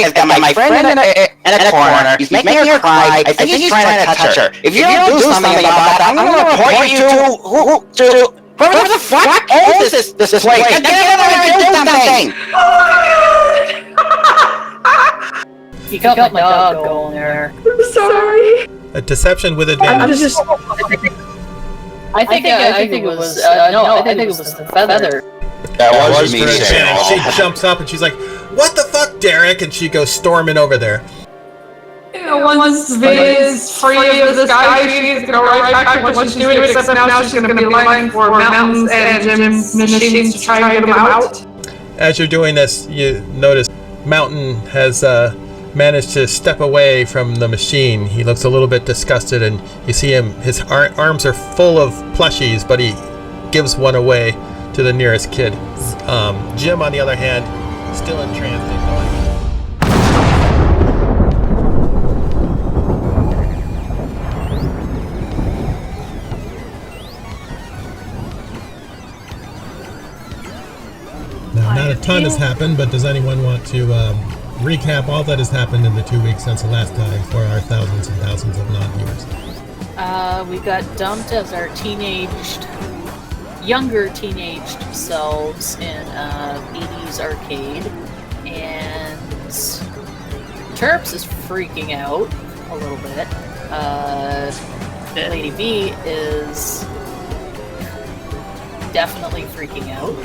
I've got my friend in a corner. He's making her cry. I think he's trying to touch her. If you don't do something about that, I'm going to report you to whoever the fuck owns this place. Get over there and do something! You got my dog going there. I'm sorry. A deception with advantage. I think it was the feather. That was me, Sarah. She jumps up and she's like, "What the fuck, Derek?" And she goes storming over there. Once Viz free of this guy, she's gonna go right back to what she's doing, except now she's gonna be lying for mountains and Jim's machines to try and get him out. As you're doing this, you notice Mountain has managed to step away from the machine. He looks a little bit disgusted, and you see him, his arms are full of plushies, but he gives one away to the nearest kid. Jim, on the other hand, still entranced and going. Now, not a ton has happened, but does anyone want to recap all that has happened in the 2 weeks since the last time for our thousands and thousands of non-viewers? We got dumped as our younger teenaged selves in 80s arcade, and Terps is freaking out a little bit. Lady V is definitely freaking out.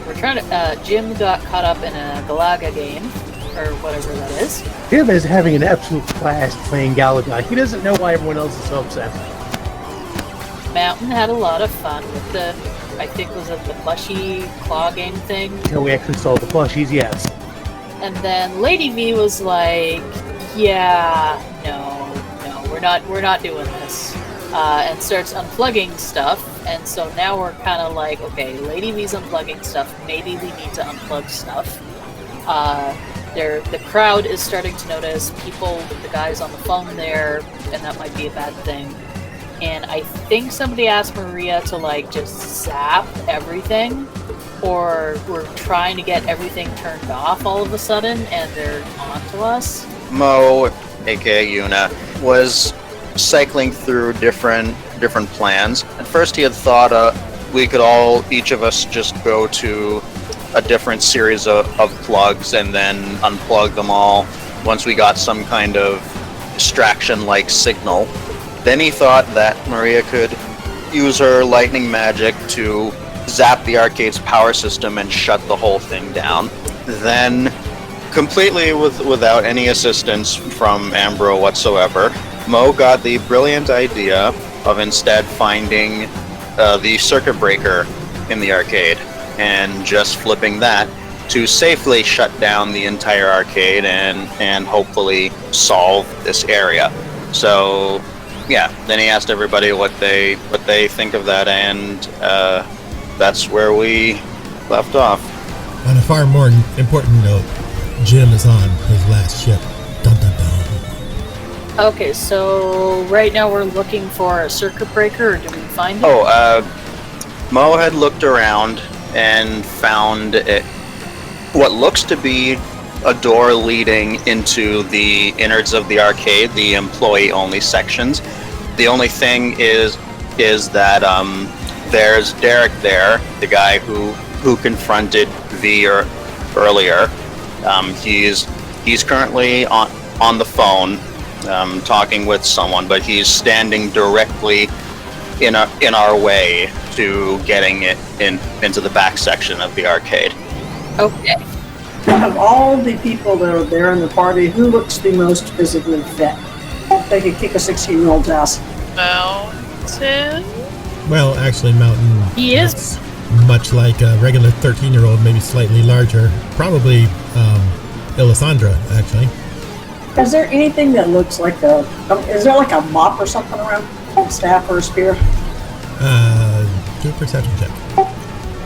We're trying to, Jim got caught up in a Galaga game, or whatever that is. Jim is having an absolute blast playing Galaga. He doesn't know why everyone else is so upset. Mountain had a lot of fun with the, I think was it the plushie claw game thing? Until we actually saw the plushies, yes. And then Lady V was like, yeah, no, we're not doing this. And starts unplugging stuff, and so now we're kind of like, okay, Lady V's unplugging stuff, maybe we need to unplug stuff. The crowd is starting to notice people with the guys on the phone there, and that might be a bad thing. And I think somebody asked Maria to like just zap everything, or we're trying to get everything turned off all of a sudden, and they're on to us. Mo, aka Yuna, was cycling through different plans. At first he had thought we could each of us just go to a different series of plugs and then unplug them all once we got some kind of distraction-like signal. Then he thought that Maria could use her lightning magic to zap the arcade's power system and shut the whole thing down. Then, completely without any assistance from Ambro whatsoever, Mo got the brilliant idea of instead finding the circuit breaker in the arcade and just flipping that to safely shut down the entire arcade and hopefully solve this area. So yeah, then he asked everybody what they think of that, and that's where we left off. On a far more important note, Jim is on his last ship. Dun dun dun. Okay, so right now we're looking for a circuit breaker, or do we find it? Mo had looked around and found what looks to be a door leading into the innards of the arcade, the employee-only sections. The only thing is that there's Derek there, the guy who confronted V earlier. He's currently on the phone. Talking with someone, but he's standing directly in our way to getting it into the back section of the arcade. Okay. Of all the people that are there in the party, who looks the most physically fit? They could kick a 16-year-old's ass. Mountain? Well, actually, Mountain... He is? Much like a regular 13-year-old, maybe slightly larger. Probably Elisandra, actually. Is there anything that looks like is there like a mop or something around? A staff or a spear? Do a perception check.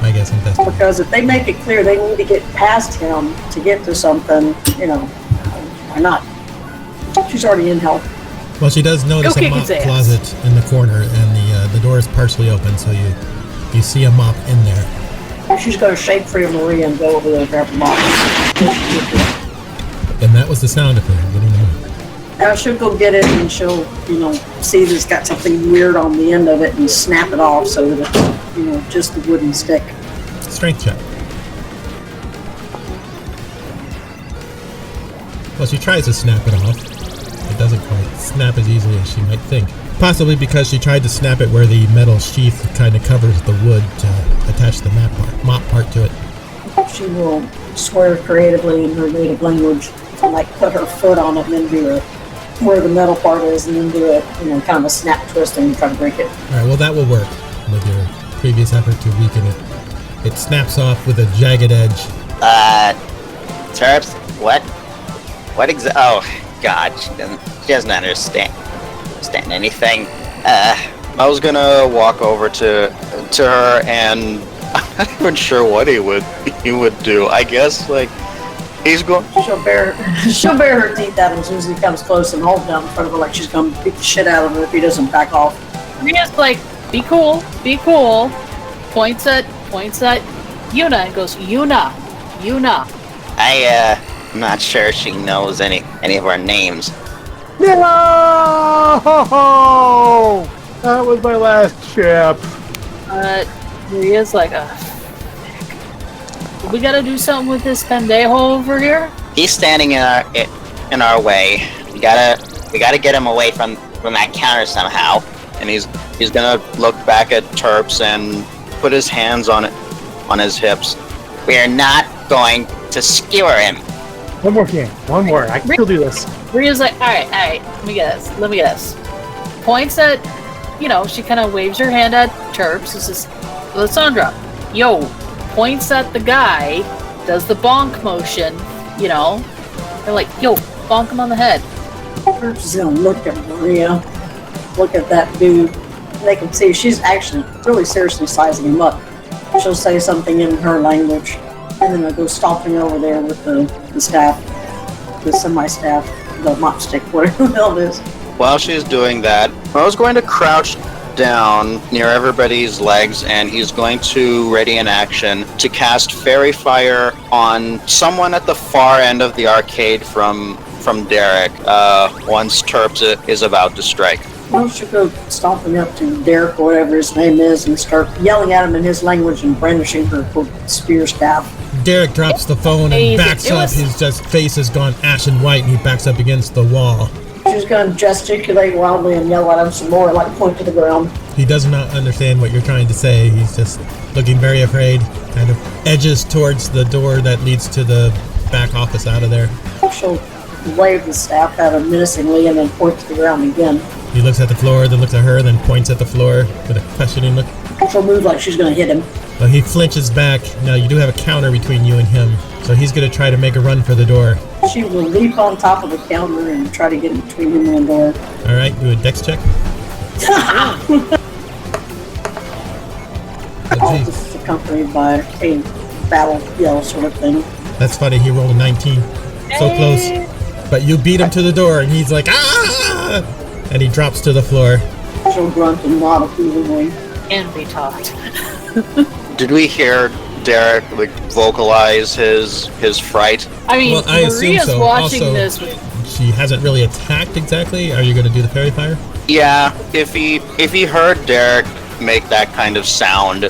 I guess I'm best. Because if they make it clear they need to get past him to get to something, why not? She's already in hell. Well, she does notice a mop closet in the corner, and the door is partially open, so you see a mop in there. She's going to shake free of Maria and go over there and grab the mop. And that was the sound of her getting the moon. She'll go get it and she'll, see that it's got something weird on the end of it and snap it off so that it's, just a wooden stick. Strength check. Well, she tries to snap it off. It doesn't quite snap as easily as she might think. Possibly because she tried to snap it where the metal sheath kind of covers the wood to attach the mop part to it. She will swear creatively in her native language, like put her foot on it and then do it where the metal part is and then do it, kind of a snap twist and try to break it. Alright, well that will work with your previous effort to weaken it. It snaps off with a jagged edge. Terps, what? Oh, God, she doesn't understand anything. I was gonna walk over to her, and I'm not even sure what he would do. I guess he's going. She'll bare her teeth at him as soon as he comes close and hold down in front of her like she's gonna beat the shit out of him if he doesn't back off. Ria's like, be cool. Points at Yuna and goes, Yuna. I'm not sure she knows any of our names. No! That was my last ship. Maria's like, we gotta do something with this pendejo over here? He's standing in our way. We gotta get him away from that counter somehow. And he's gonna look back at Terps and put his hands on his hips. We are not going to skewer him. One more game. One more. I can still do this. Ria's like, alright, let me get this. Points at, she kind of waves her hand at Terps. This is Lysandra. Yo, points at the guy, does the bonk motion, They're like, yo, bonk him on the head. Terps is gonna look at Maria, look at that dude. They can see she's actually really seriously sizing him up. She'll say something in her language, and then they'll go stomping over there with the staff, the semi-staff, the mop stick, whatever the hell it is. While she's doing that, I was going to crouch down near everybody's legs, and he's going to ready an action to cast Fairy Fire on someone at the far end of the arcade from Derek, once Terps is about to strike. Well, she'll go stomping up to Derek, or whatever his name is, and start yelling at him in his language and brandishing her spear staff. Derek drops the phone and backs up. His face has gone ashen white, and he backs up against the wall. She's going to gesticulate wildly and yell at him some more, like point to the ground. He does not understand what you're trying to say. He's just looking very afraid, kind of edges towards the door that leads to the back office out of there. She'll wave the staff at him menacingly and then point to the ground again. He looks at the floor, then looks at her, then points at the floor with a questioning look. She'll move like she's going to hit him. Well, he flinches back. Now, you do have a counter between you and him, so he's going to try to make a run for the door. She will leap on top of the counter and try to get between him and the door. All right, do a dex check. All this is accompanied by a battle yell sort of thing. That's funny, he rolled a 19. So close. But you beat him to the door, and he's like, ah! And he drops to the floor. She'll grunt and nod approvingly. And be taught. Did we hear Derek vocalize his fright? I mean, Well, I assume Maria's so. watching Also, this with she hasn't really attacked exactly. Are you going to do the fairy fire? Yeah, if he heard Derek make that kind of sound,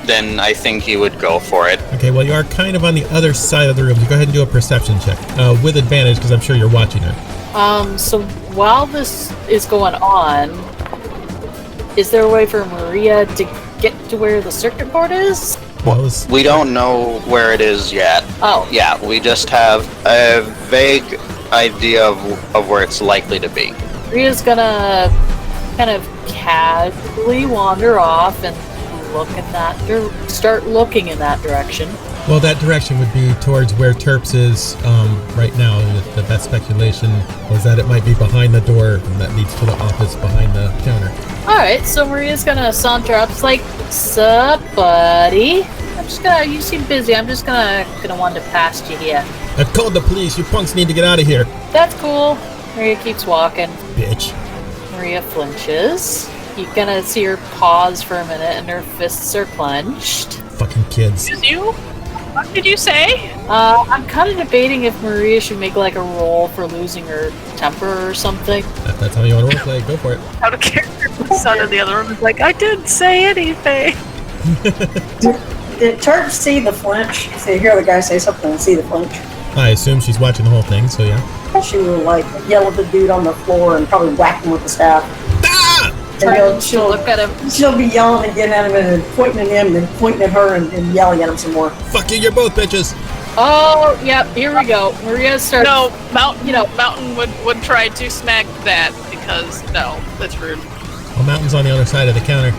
then I think he would go for it. Okay, well, you are kind of on the other side of the room. So go ahead and do a perception check with advantage because I'm sure you're watching it. So while this is going on, is there a way for Maria to get to where the circuit board is? Well, We don't know where it is yet. Oh. Yeah, we just have a vague idea of where it's likely to be. Maria's gonna kind of casually wander off and start looking in that direction. well, that direction would be towards where Terps is right now. The best speculation was that it might be behind the door that leads to the office behind the counter. Alright, so Maria's gonna saunter up. It's like, sup, buddy? You seem busy. I'm just gonna wander past you here. I've called the police. You punks need to get out of here. That's cool. Maria keeps walking. Bitch. Maria flinches. You're gonna see her pause for a minute and her fists are clenched. Fucking kids. Excuse you? What did you say? I'm kind of debating if Maria should make like a roll for losing her temper or something. If that's how you want to roleplay, go for it. Out of character, the son in the other room is like, I didn't say anything. Did Terp see the flinch? So you hear the guy say something and see the flinch? I assume she's watching the whole thing, so yeah. She will like yell at the dude on the floor and probably whack him with the staff. Ah! And She'll look at him. She'll be yelling again at him and pointing at him and pointing at her and yelling at him some more. Fuck you, you're both bitches! Oh, yep, here we go. Maria starts. No, Mountain would try to smack that because no, that's rude. Well, Mountain's on the other side of the counter.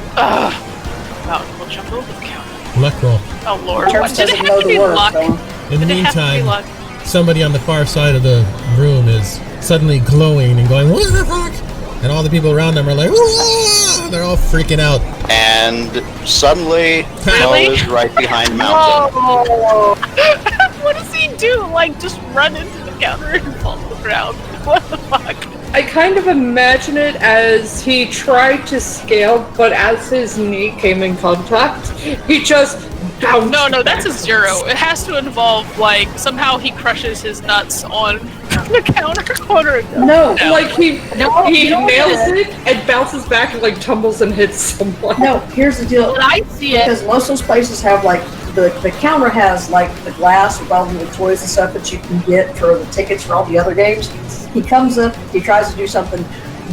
Mountain will jump over the counter. Luck roll. Oh Lord, Terp did it doesn't have know to the be word, luck? so. In the Did it have to be meantime, luck? somebody on the far side of the room is suddenly glowing and going, what the fuck? And all the people around them are like, "Whoa!" They're all freaking out. And suddenly, Really? Mo is right behind Mountain. Oh. What does he do? Like, just run into the counter and fall to the ground? What the fuck? I kind of imagine it as he tried to scale, but as his knee came in contact, he just bounced. No, that's a zero. It has to involve, like, somehow he crushes his nuts on the counter. No, Like he No, nails it and bounces back and like tumbles and hits someone. no, here's the deal. When I see it, Because most of those places have like the counter has like the glass with all the toys and stuff that you can get for the tickets for all the other games. He comes up, he tries to do something,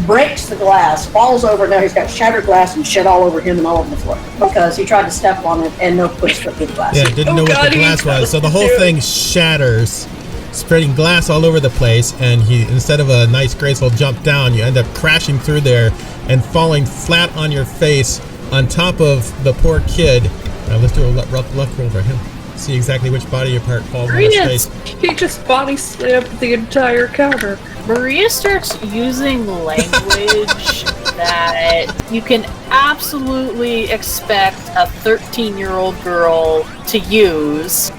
breaks the glass, falls over. Now he's got shattered glass and shit all over him and all over the floor because he tried to step on it and no put his foot through the glass. Yeah, didn't know what God, the glass was. So the whole dude. thing shatters, spreading glass all over the place, and he, instead of a nice graceful jump down, you end up crashing through there and falling flat on your face on top of the poor kid. Now let's do a luck roll for him. See exactly which body part falls on his face. He just body slammed the entire counter. Maria starts using language that you can absolutely expect a 13-year-old girl to use.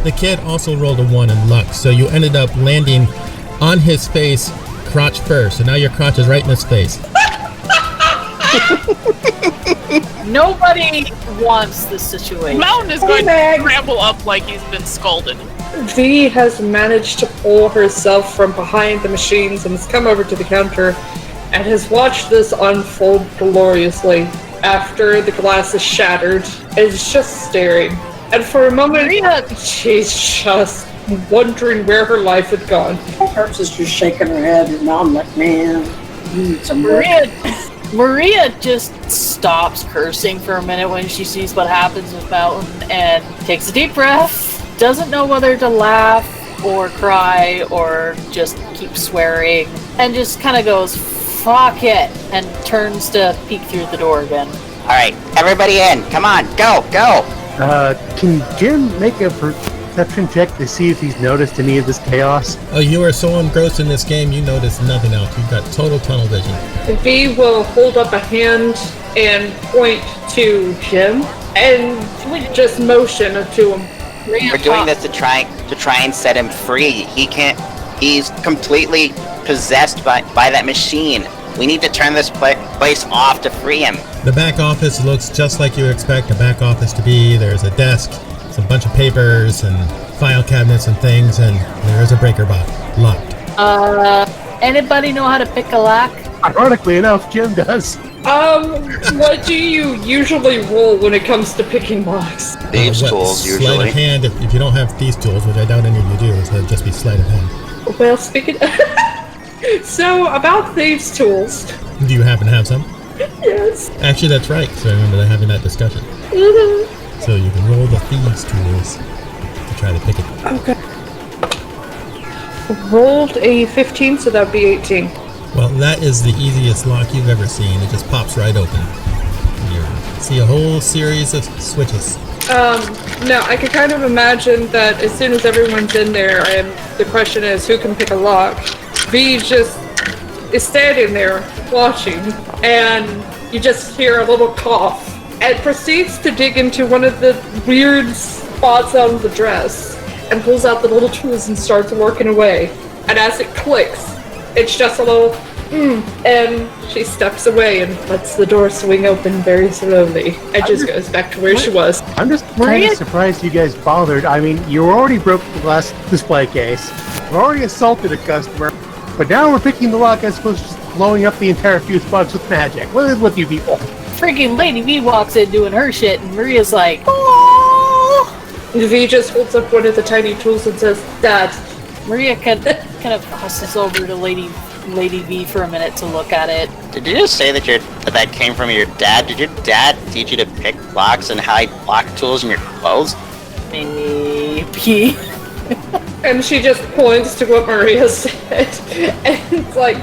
The kid also rolled a 1 in luck, so you ended up landing on his face, crotch first. So now your crotch is right in his face. Nobody wants this situation. Mountain is going to scramble up like he's been scalded. V has managed to pull herself from behind the machines and has come over to the counter and has watched this unfold gloriously after the glass is shattered and is just staring. And for a moment, she's just wondering where her life had gone. Terps is just shaking her head and I'm like, man, you need some work. Maria just stops cursing for a minute when she sees what happens with Mountain and takes a deep breath. Doesn't know whether to laugh or cry or just keep swearing, and just kind of goes, fuck it, and turns to peek through the door again. Alright, everybody in. Come on, go! Can Jim make a perception check to see if he's noticed any of this chaos? Oh, you are so engrossed in this game, you notice nothing else. You've got total tunnel vision. V will hold up a hand and point to Jim and just motion to him. We're doing this to try and set him free. He's completely possessed by that machine. We need to turn this place off to free him. The back office looks just like you would expect a back office to be. There's a desk, a bunch of papers and file cabinets and things, and there is a breaker box locked. Anybody know how to pick a lock? Ironically enough, Jim does. What do you usually roll when it comes to picking locks? Thieves' tools, Sleight usually. of hand, if you don't have these tools, which I doubt any of you do, so it'd just be sleight of hand. Well, speaking so, about thieves' tools. Do you happen to have some? Yes. Actually, that's right, because I remember having that discussion. So you can roll the thieves' tools to try to pick it. Okay. Rolled a 15, so that'd be 18. Well, that is the easiest lock you've ever seen. It just pops right open. You see a whole series of switches. No, I can kind of imagine that as soon as everyone's in there, and the question is who can pick a lock, V just is standing there watching, and you just hear a little cough, and proceeds to dig into one of the weird spots on the dress, and pulls out the little tools and starts working away. And as it clicks, it's just a little And she steps away and lets the door swing open very slowly. And just goes back to where she was. I'm just kind of surprised you guys bothered. I mean, you already broke the glass display case. You already assaulted a customer. But now we're picking the lock as opposed to just blowing up the entire fuse box with magic. What is with you people? Freaking Lady V walks in doing her shit, and Maria's like, "Oh!" V just holds up one of the tiny tools and says, Dad. Maria kind of crosses over to Lady V for a minute to look at it. Did you just say that came from your dad? Did your dad teach you to pick locks and hide lock tools in your clothes? Maybe. And she just points to what Maria said. And it's like,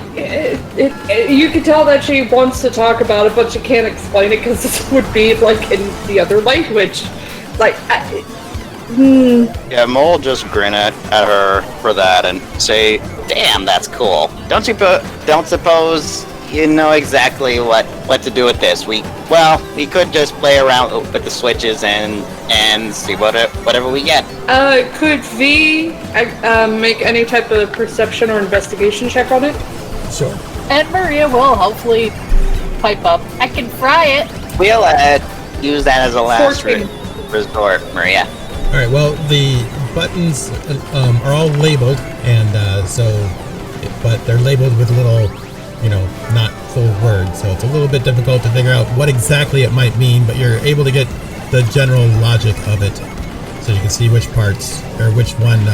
you can tell that she wants to talk about it, but she can't explain it because this would be like in the other language. Like, Yeah, Mole just grin at her for that and say, "Damn, that's cool. Don't suppose you know exactly what to do with this? We could just play around with the switches and see whatever we get." Could V make any type of perception or investigation check on it? Sure. And Maria will hopefully pipe up. I can fry it. We'll use that as a last 14. resort, Maria. All right. Well, the buttons are all labeled, and but they're labeled with little, not full words. So it's a little bit difficult to figure out what exactly it might mean. But you're able to get the general logic of it, so you can see which parts or which one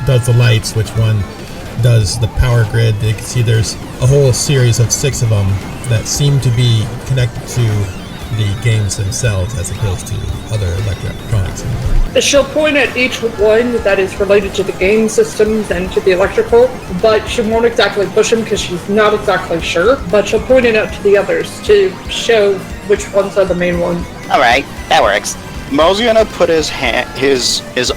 does the lights, which one does the power grid. You can see there's a whole series of 6 of them that seem to be connected to the games themselves as opposed to other electronics. She'll point at each one that is related to the game systems and to the electrical, but she won't exactly push them because she's not exactly sure. But she'll point it out to the others to show which ones are the main ones. All right, that works. Mo's gonna put his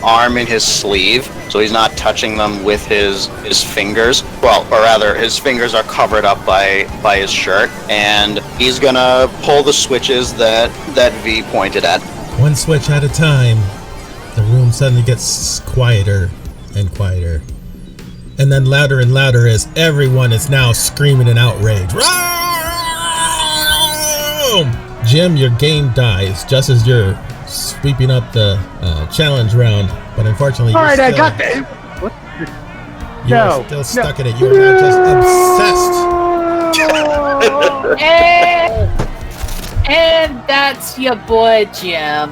arm in his sleeve, so he's not touching them with his fingers. Well, or rather, his fingers are covered up by his shirt, and he's gonna pull the switches that V pointed at. One switch at a time, the room suddenly gets quieter and quieter, and then louder and louder as everyone is now screaming in outrage. Roam! Jim, your game dies just as you're sweeping up the challenge round, but unfortunately, Alright, I got that. What? You're still stuck in it. You are now just obsessed. And that's your boy Jim.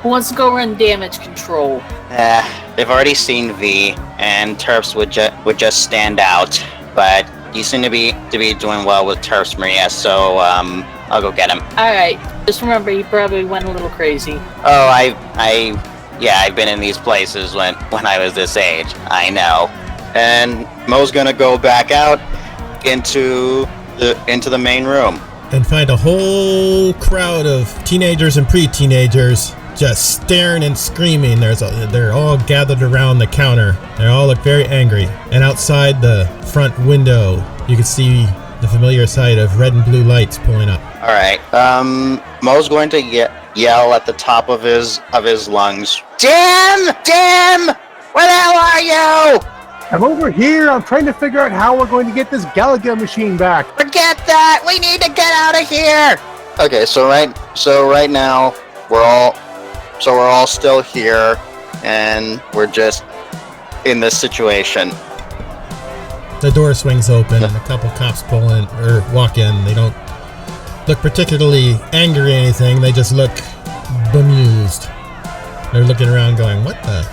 Who wants to go run damage control? They've already seen V, and Terps would just stand out, but you seem to be doing well with Terps, Maria. So I'll go get him. All right. Just remember, he probably went a little crazy. Oh, I've been in these places when I was this age. I know. And Mo's gonna go back out into the main room and find a whole crowd of teenagers and pre-teenagers just staring and screaming. They're all gathered around the counter. They all look very angry. And outside the front window, you can see the familiar sight of red and blue lights pulling up. All right. Mo's going to yell at the top of his lungs. Jim! Where the hell are you? I'm over here. I'm trying to figure out how we're going to get this Galaga machine back. Forget that! We need to get out of here! Okay, so right now we're all still here, and we're just in this situation. The door swings open, and a couple cops pull in or walk in. They don't look particularly angry or anything. They just look bemused. They're looking around, going, "What the?"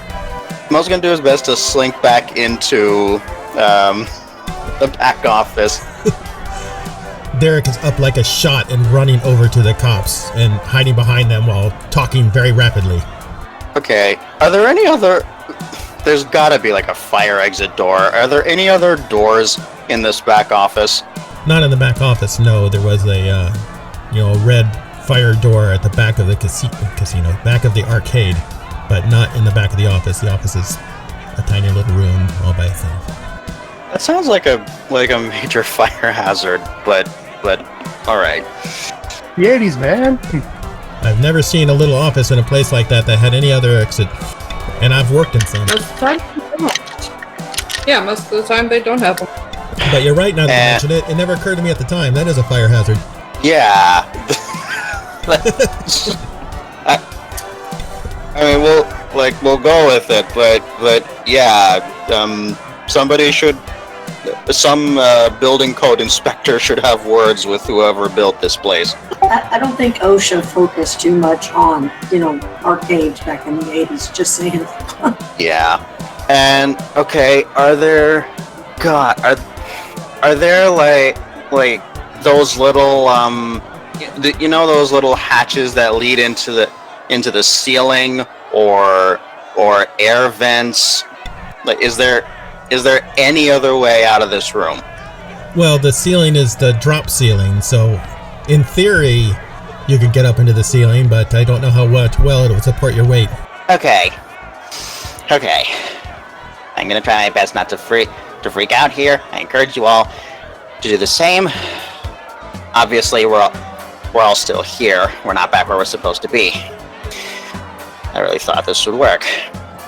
Mo's gonna do his best to slink back into the back office. Derek is up like a shot and running over to the cops and hiding behind them while talking very rapidly. Okay, are there any other... There's gotta be like a fire exit door. Are there any other doors in this back office? Not in the back office, no. There was a red fire door at the back of the casino, back of the arcade, but not in the back of the office. The office is a tiny little room all by itself. That sounds like a major fire hazard, but all right. The 80s, man. I've never seen a little office in a place like that had any other exit, and I've worked in some. Most of the time, they don't. Yeah, most of the time they don't have them. But you're right now that you mention it. It never occurred to me at the time. That is a fire hazard. Yeah. I mean, we'll go with it, but yeah, some building code inspector should have words with whoever built this place. I don't think OSHA focused too much on, arcades back in the 80s, just saying. Yeah. And, okay, are there like those little, those little hatches that lead into the ceiling or air vents? Like, is there any other way out of this room? Well, the ceiling is the drop ceiling, so in theory, you could get up into the ceiling, but I don't know how well it will support your weight. Okay. I'm gonna try my best not to freak out here. I encourage you all to do the same. Obviously, we're all still here. We're not back where we're supposed to be. I really thought this would work.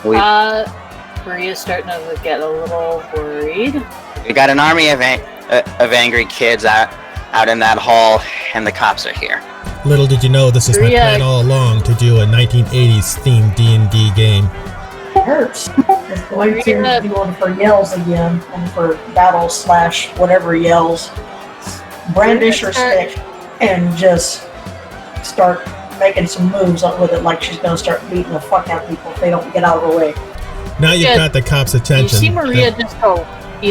Maria's starting to get a little worried. We got an army of angry kids out in that hall, and the cops are here. Little did you know this was my plan all along, to do a 1980s themed D&D game. It hurts. It's going to be one for yells again, and for battle / whatever yells. Brandish her stick and just start making some moves with it, like she's going to start beating the fuck out of people if they don't get out of the way. Now you've got the cops' attention. You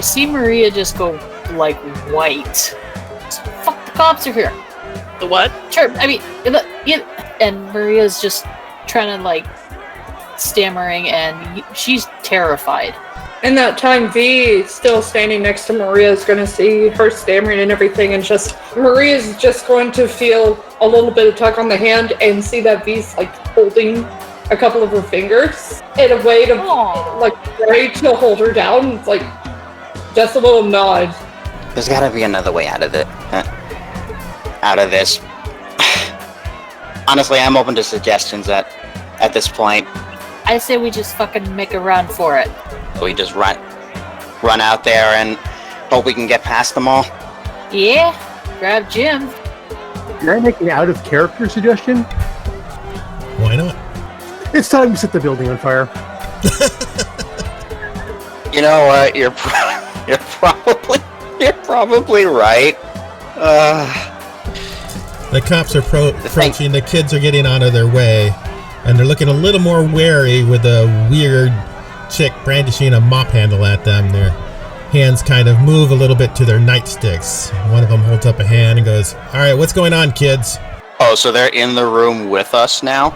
see Maria just go like white. Fuck, the cops are here. The what? Sure. I mean, and Maria's just trying to stammering, and she's terrified. In that time, V, still standing next to Maria, is going to see her stammering and everything, and Maria's just going to feel a little bit of tug on the hand and see that V's holding a couple of her fingers in a way to try to hold her down. It's just a little nod. There's gotta be another way out of this. Honestly, I'm open to suggestions at this point. I say we just fucking make a run for it. We just run out there and hope we can get past them all. Yeah, grab Jim. Can I make an out-of-character suggestion? Why not? It's time to set the building on fire. You know what? You're probably right. The cops are approaching. The kids are getting out of their way, and they're looking a little more wary with a weird chick brandishing a mop handle at them. Their hands kind of move a little bit to their nightsticks. One of them holds up a hand and goes, "All right, what's going on, kids?" Oh, so they're in the room with us now?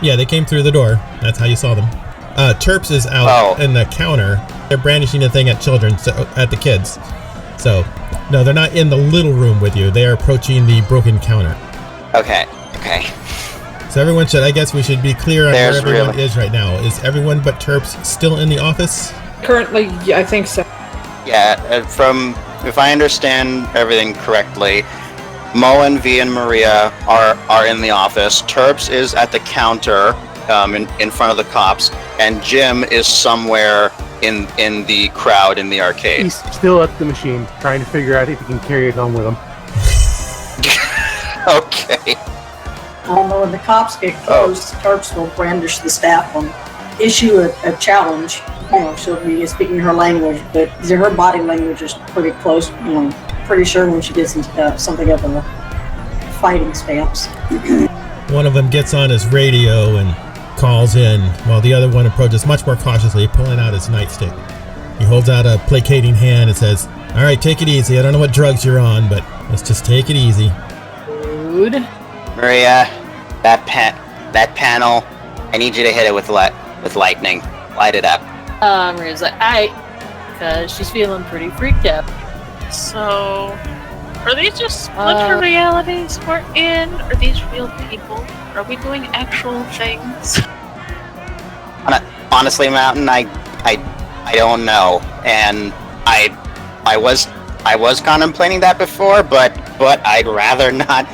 Yeah, they came through the door. That's how you saw them. Terps is out in the counter. They're brandishing a thing at at the kids. So, no, they're not in the little room with you. They are approaching the broken counter. Okay. So I guess we should be clear on where everyone is right now. Is everyone but Terps still in the office? Currently, yeah, I think so. Yeah, if I understand everything correctly, Mo and V and Maria are in the office. Terps is at the counter in front of the cops, and Jim is somewhere in the crowd in the arcade. He's still at the machine, trying to figure out if he can carry it home with him. Okay. Although when the cops get close, Terps will brandish the staff and issue a challenge. She'll be speaking her language, but her body language is pretty close. Pretty sure when she gets into something of a fighting stance. One of them gets on his radio and calls in, while the other one approaches much more cautiously, pulling out his nightstick. He holds out a placating hand and says, "All right, take it easy. I don't know what drugs you're on, but let's just take it easy." Rude. Maria, that panel, I need you to hit it with lightning. Light it up. Maria's like, because she's feeling pretty freaked out. So, are these just splinter realities we're in? Are these real people? Are we doing actual things? Honestly, Mountain, I don't know, and I was contemplating that before, but I'd rather not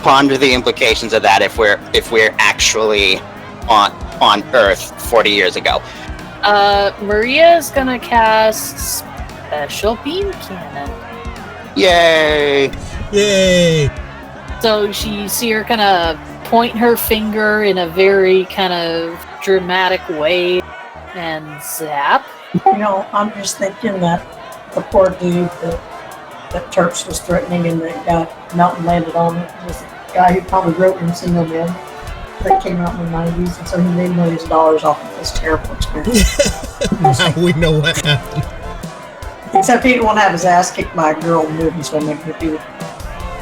ponder the implications of that if we're actually on Earth 40 years ago. Maria's gonna cast special beam cannon. Yay! Yay! So you see her kind of point her finger in a very kind of dramatic way and zap. You know, I'm just thinking that the poor dude that Terps was threatening and that Mountain landed on was a guy who probably wrote Single Man that came out in the 90s, and so he made millions of dollars off of this terrible experience. Now we know what happened. Except he didn't want to have his ass kicked by a girl in the movie, so I make him do it.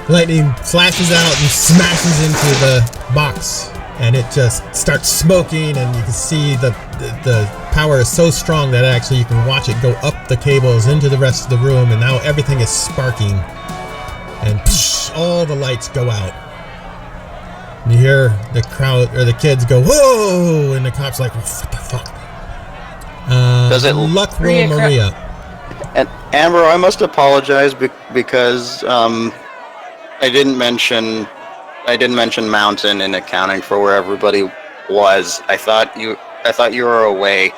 Lightning flashes out and smashes into the box, and it just starts smoking, and you can see the power is so strong that actually you can watch it go up the cables into the rest of the room, and now everything is sparking, and psh, all the lights go out. You hear the crowd or the kids go, "Whoa!" and the cops like, "What the fuck?" Does it luck roll, Maria? And Amber, I must apologize because I didn't mention Mountain in accounting for where everybody was. I thought you were away.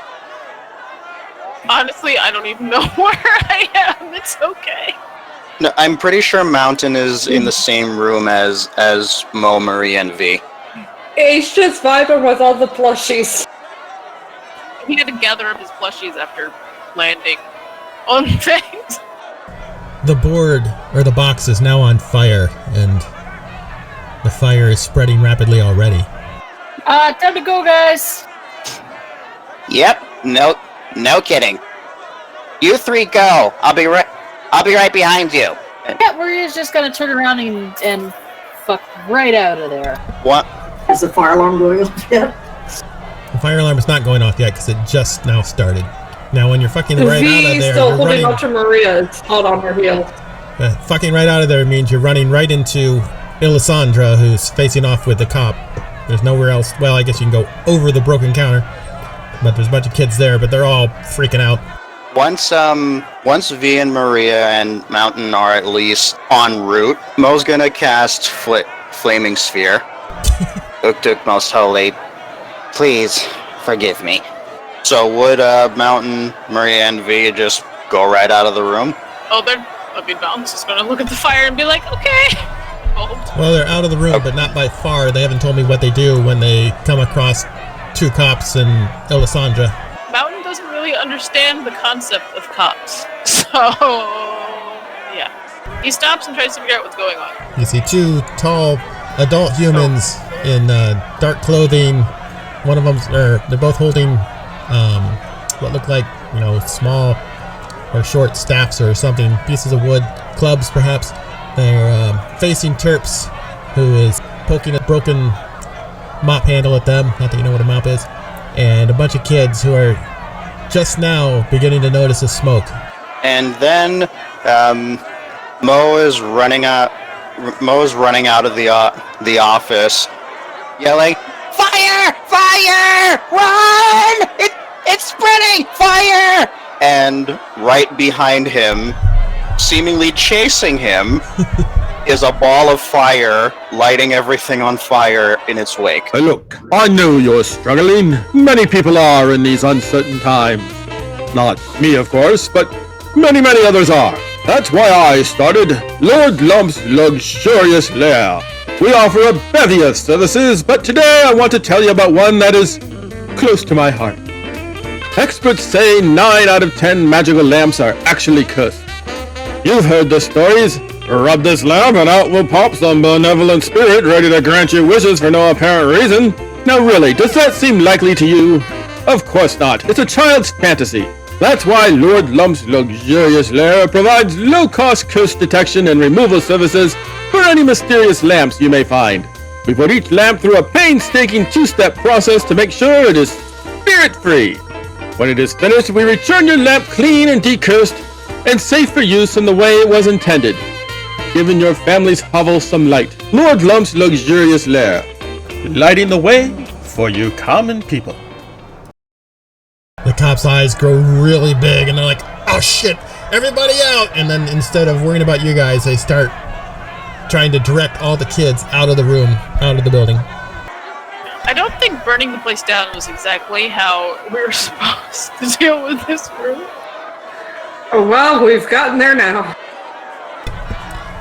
Honestly, I don't even know where I am. It's okay. No, I'm pretty sure Mountain is in the same room as Mo, Marie, and V. He's just vibing with all the plushies. He had to gather up his plushies after landing on things. The board, or the box, is now on fire, and the fire is spreading rapidly already. Time to go, guys! Yep, no kidding. You three go. I'll be right behind you. Yeah, we're just gonna turn around and fuck right out of there. What? Is the fire alarm going off yet? The fire alarm is not going off yet because it just now started. Now, when you're fucking right out of there, still you're holding running. on to Maria. It's hot on her heel. Fucking right out of there means you're running right into Elisandra, who's facing off with the cop. There's nowhere else. Well, I guess you can go over the broken counter, but there's a bunch of kids there, but they're all freaking out. Once V and Maria and Mountain are at least en route, Mo's gonna cast Flaming Sphere. Uktuk Most Holy, Please forgive me. So would Mountain, Maria, and V just go right out of the room? Oh, Mountain's just gonna look at the fire and be like, okay. Well, they're out of the room, but not by far. They haven't told me what they do when they come across two cops and Elisandra. Mountain doesn't really understand the concept of cops. So, yeah. He stops and tries to figure out what's going on. You see two tall adult humans in dark clothing. One of them's, they're both holding what look like, small or short staffs or something, pieces of wood, clubs perhaps. They're facing Terps, who is poking a broken mop handle at them. Not that you know what a mop is. And a bunch of kids who are just now beginning to notice the smoke. And then Mo is running out of the office, yelling, "Fire! Fire! Run! It's spreading! Fire!" And right behind him, seemingly chasing him, is a ball of fire, lighting everything on fire in its wake. Hey, look, I know you're struggling. Many people are in these uncertain times. Not me, of course, but many others are. That's why I started Lord Lump's Luxurious Lair. We offer a bevy of services, but today I want to tell you about one that is close to my heart. Experts say 9 out of 10 magical lamps are actually cursed. You've heard the stories. Rub this lamp and out will pop some benevolent spirit ready to grant you wishes for no apparent reason. Now really, does that seem likely to you? Of course not. It's a child's fantasy. That's why Lord Lump's Luxurious Lair provides low-cost curse detection and removal services for any mysterious lamps you may find. We put each lamp through a painstaking 2-step process to make sure it is spirit-free. When it is finished, we return your lamp clean and decursed and safe for use in the way it was intended, giving your family's hovel some light. Lord Lump's Luxurious Lair, lighting the way for you common people. The cops' eyes grow really big, and they're like, "Oh shit, everybody out!" And then instead of worrying about you guys, they start trying to direct all the kids out of the room, out of the building. I don't think burning the place down was exactly how we were supposed to deal with this room. Oh, well, we've gotten there now.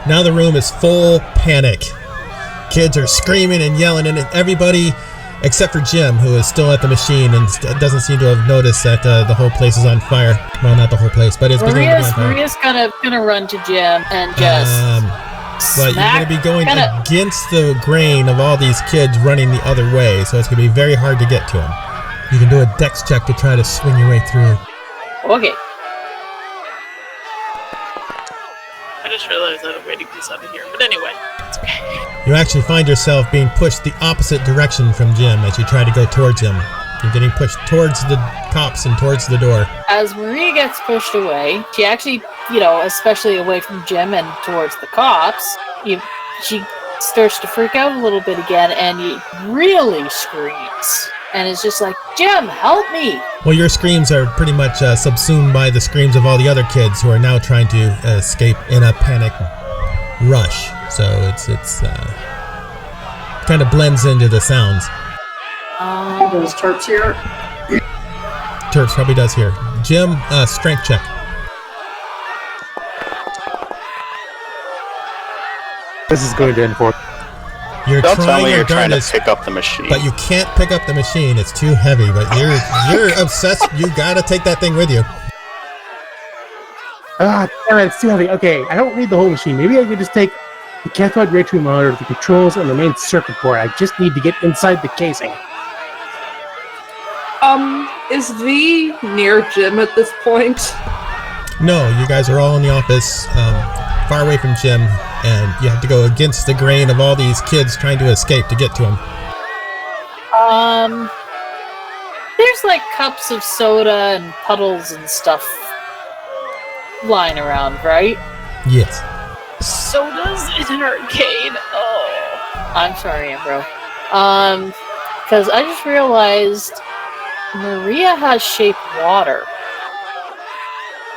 Now the room is full panic. Kids are screaming and yelling, and everybody except for Jim, who is still at the machine and doesn't seem to have noticed that the whole place is on fire. Well, not the whole place, but it's beginning to be on fire. Maria's gonna run to Jim and just but you're going to be going against the grain of all these kids running the other way, so it's going to be very hard to get to them. You can do a dex check to try to swing your way through. Okay. I just realized I had a way to get this out of here. But anyway, it's okay. You actually find yourself being pushed the opposite direction from Jim as you try to go towards him. You're getting pushed towards the cops and towards the door. As Maria gets pushed away, she actually, especially away from Jim and towards the cops, she starts to freak out a little bit again, and he really screams. And is just like, Jim, help me! Well, your screams are pretty much subsumed by the screams of all the other kids who are now trying to escape in a panic rush. So it's kind of blends into the sounds. Those Terps here. Terps probably does here. Jim, strength check. This is going to end for. You're Don't tell trying me your you're trying to darndest, pick up the machine. but you can't pick up the machine. It's too heavy. But you're obsessed. You gotta take that thing with you. Ah, damn it, it's too heavy. Okay, I don't need the whole machine. Maybe I could just take the cathode ray tube monitor, the controls, and the main circuit board. I just need to get inside the casing. Is V near Jim at this point? No, you guys are all in the office, far away from Jim, and you have to go against the grain of all these kids trying to escape to get to him. There's like cups of soda and puddles and stuff lying around, right? Yes. Sodas in an arcade. Oh. I'm sorry, Ambro. Because I just realized Maria has shaped water.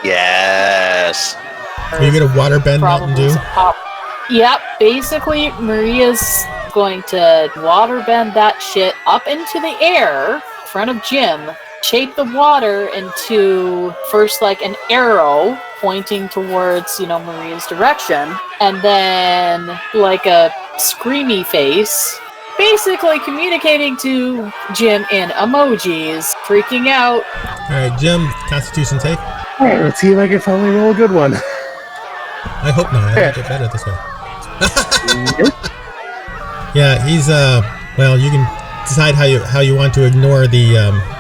Yes. Are you gonna waterbend Mountain Dew? Yep, basically Maria's going to waterbend that shit up into the air in front of Jim, shape the water into first like an arrow pointing towards, Maria's direction, and then like a screamy face, basically communicating to Jim in emojis, freaking out. Alright, Jim, Constitution save. Alright, let's see if I can finally roll a good one. I hope not. I might get better this way. Yeah, he's well, you can decide how you want to ignore the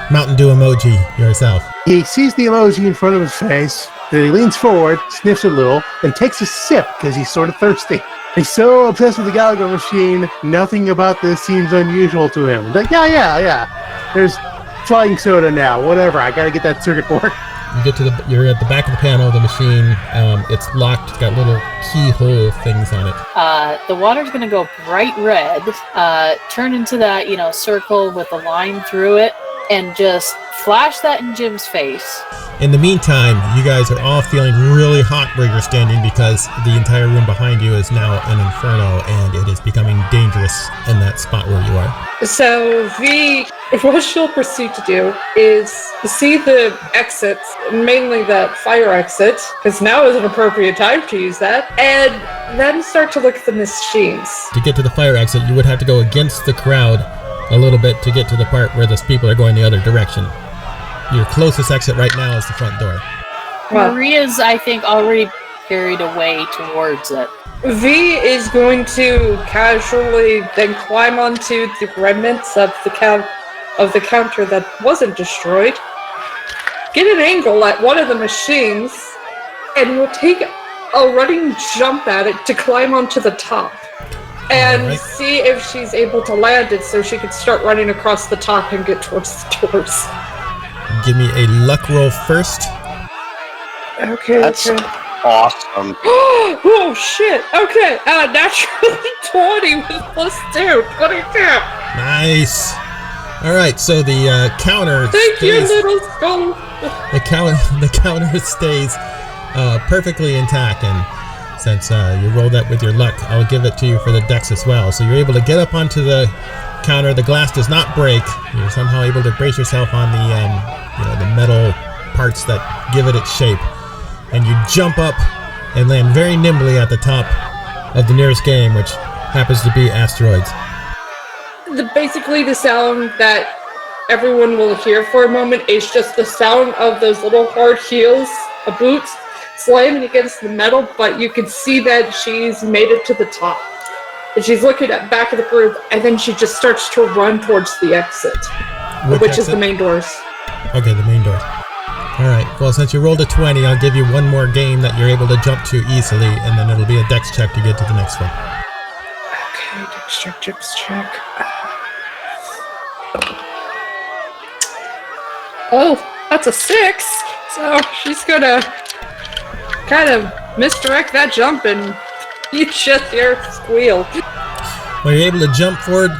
Mountain Dew emoji yourself. He sees the emoji in front of his face, then he leans forward, sniffs a little, and takes a sip because he's sort of thirsty. He's so obsessed with the Galaga machine, nothing about this seems unusual to him. Like, yeah. There's flying soda now, whatever, I gotta get that circuit board. You're at the back of the panel of the machine. It's locked. It's got little keyhole things on it. The water's gonna go bright red, turn into that, circle with a line through it, and just flash that in Jim's face. In the meantime, you guys are all feeling really hot where you're standing because the entire room behind you is now an inferno and it is becoming dangerous in that spot where you are. So V, what she'll proceed to do is see the exits, mainly that fire exit, because now is an appropriate time to use that, and then start to look at the machines. To get to the fire exit, you would have to go against the crowd a little bit to get to the part where those people are going the other direction. Your closest exit right now is the front door. Well, Maria's, I think, already carried away towards it. V is going to casually then climb onto the remnants of the counter that wasn't destroyed, get an angle at one of the machines, and will take a running jump at it to climb onto the top. And see if she's able to land it so she can start running across the top and get towards the doors. Give me a luck roll first. Okay. That's awesome. Oh shit! Okay, naturally 20 with plus 2. 22! Nice. Alright, so the counter Thank you, stays, little skull! the counter stays perfectly intact, and since you rolled that with your luck, I'll give it to you for the dex as well. So you're able to get up onto the counter. The glass does not break. You're somehow able to brace yourself on the the metal parts that give it its shape. and you jump up and land very nimbly at the top of the nearest game, which happens to be asteroids. Basically, the sound that everyone will hear for a moment is just the sound of those little hard heels of boots slamming against the metal, but you can see that she's made it to the top. And she's looking at back of the group, and then she just starts to run towards the exit, which is the main doors. Okay, the main doors. All right. Well, since you rolled a 20, I'll give you one more game that you're able to jump to easily, and then it'll be a dex check to get to the next one. Okay, dex check. Oh, that's a 6. So she's gonna kind of misdirect that jump, and you just hear a squeal. Well, you're able to jump forward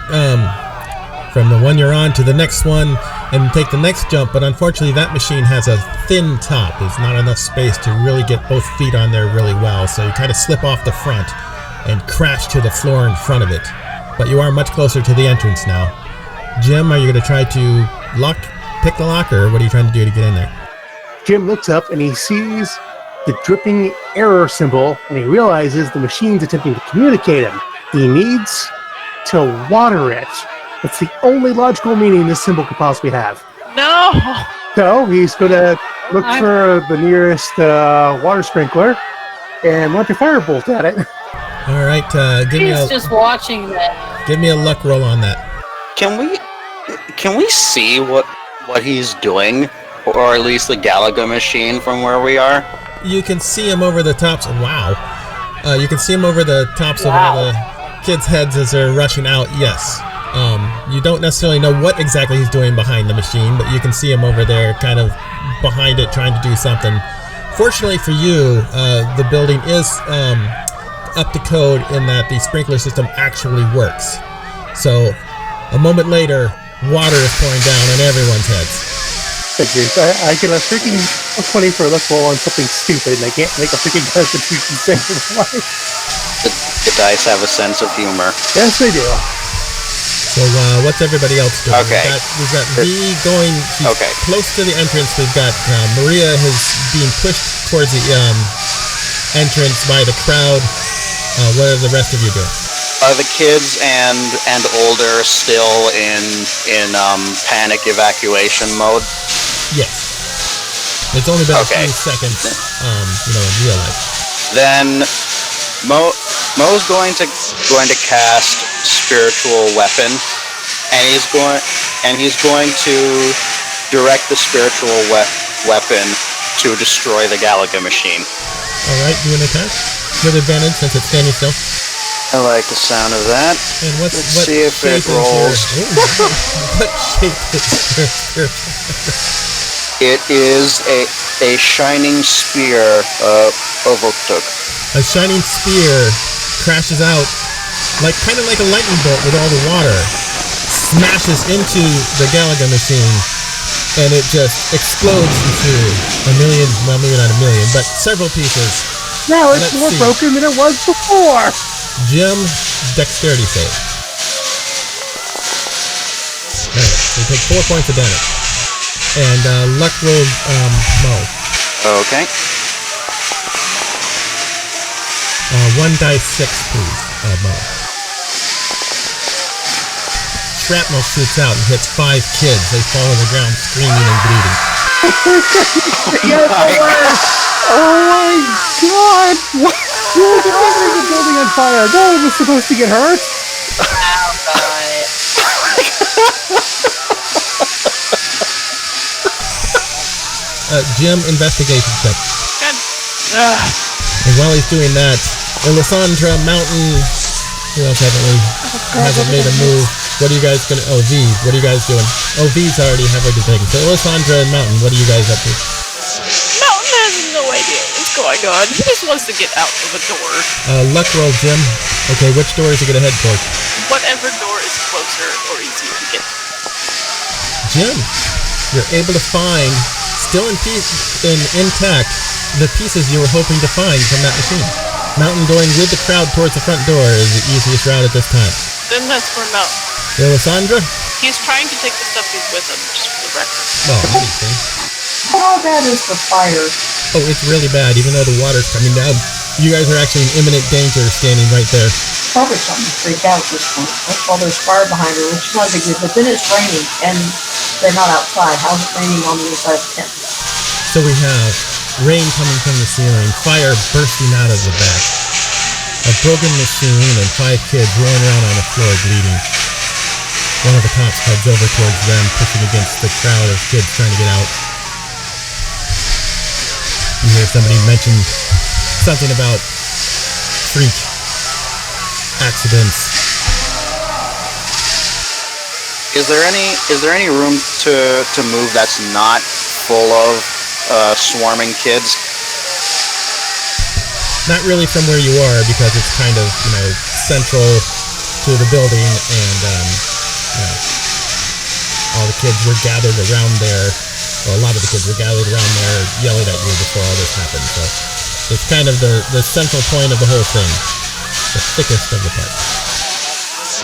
from the one you're on to the next one and take the next jump, but unfortunately that machine has a thin top. There's not enough space to really get both feet on there really well, so you kind of slip off the front and crash to the floor in front of it. But you are much closer to the entrance now. Jim, are you going to try to pick the lock, or what are you trying to do to get in there? Jim looks up and he sees the dripping error symbol, and he realizes the machine's attempting to communicate him. He needs to water it. That's the only logical meaning this symbol could possibly have. No! So he's going to look for the nearest water sprinkler and launch a firebolt at it. All right, He's just watching that. give me a luck roll on that. Can we see what he's doing, or at least the Galaga machine from where we are? You can see him over the tops. Wow. You can see him over the tops of all the kids' heads as they're rushing out. Yes. You don't necessarily know what exactly he's doing behind the machine, but you can see him over there kind of behind it trying to do something. Fortunately for you, the building is up to code in that the sprinkler system actually works. So a moment later, water is pouring down on everyone's heads. I get a freaking 20 for a luck roll on something stupid, and I can't make a freaking Constitution save for my life. The dice have a sense of humor. Yes, they do. So what's everybody else doing? Okay. We've got V going close to the entrance. We've got Maria has been pushed towards the entrance by the crowd. What are the rest of you doing? Are the kids and older still in panic evacuation mode? Yes. It's only been a few seconds, in real life. Then Mo's going to cast spiritual weapon, and he's going to direct the spiritual weapon to destroy the Galaga machine. All right, do an attack with advantage since it's standing still. I like the sound of that. And Let's see if it rolls. What shape is your It is a shining spear of Uktuk. A shining spear crashes out, kind of like a lightning bolt with all the water, smashes into the Galaga machine, and it just explodes into a million, well, maybe not a million, but several pieces. Now it's more broken than it was before. Jim, dexterity save. Alright, so you take 4 points of damage. And luck roll, Mo. Okay. 1 dice 6, please, Mo. Shrapnel shoots out and hits 5 kids. They fall on the ground screaming and bleeding. Oh my god! What? You're setting the building on fire. No one was supposed to get hurt. Jim, investigation check. Good. And while he's doing that, Elisandra, Mountain, who else hasn't made a move? What are you guys gonna? Oh, V. What are you guys doing? Oh, V's already have already taken. So Elisandra and Mountain, what are you guys up to? Mountain has no idea what's going on. He just wants to get out of the door. Luck roll, Jim. Okay, which door is he gonna head towards? Whatever door is closer or easier to get. Jim, you're able to find, still intact, the pieces you were hoping to find from that machine. Mountain going with the crowd towards the front door is the easiest route at this time. Then that's for Mountain. Elisandra? He's trying to take the stuff he's with him, just for the record. Well, anything. How bad is the fire? Oh, it's really bad. Even though the water's coming down, you guys are actually in imminent danger standing right there. Probably something to freak out at this point. That's why there's fire behind her, which is not a big deal. But then it's raining, and they're not outside. How's it raining on the inside of the tent? So we have rain coming from the ceiling, fire bursting out of the back, a broken machine, and 5 kids rolling around on the floor bleeding. One of the cops heads over towards them, pushing against the crowd of kids trying to get out. You hear somebody mention something about freak accidents. Is there any room to move that's not full of swarming kids? Not really from where you are, because it's kind of, central to the building, and all the kids were gathered around there. Well, a lot of the kids were gathered around there yelling at you before all this happened. So it's kind of the central point of the whole thing, the thickest of the park.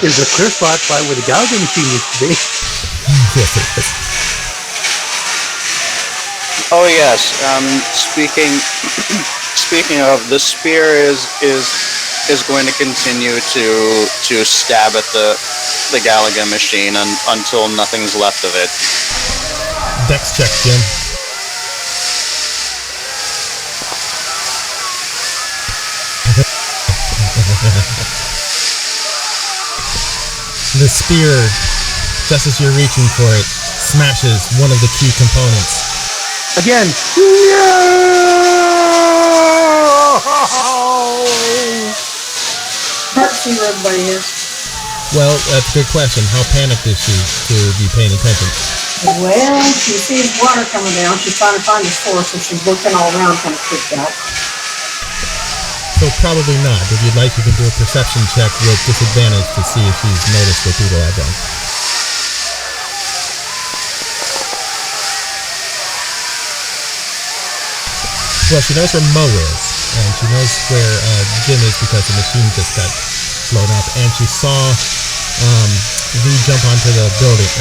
There's a clear spot by where the Gallagher machine used to be. Yes, it is. Oh yes. Speaking of, the spear is going to continue to stab at the Gallagher machine until nothing's left of it. Dex check, Jim. The spear, just as you're reaching for it, smashes one of the key components. Again. Hard to see where everybody is. Well, that's a good question. How panicked is she to be paying attention? Well, she sees water coming down. She's trying to find the source, so she's looking all around, kind of freaked out. So probably not. If you'd like, you can do a perception check with disadvantage to see if she's noticed what people have done. Well, she knows where Mo is, and she knows where Jim is because the machine just got blown up, and she saw V jump onto the building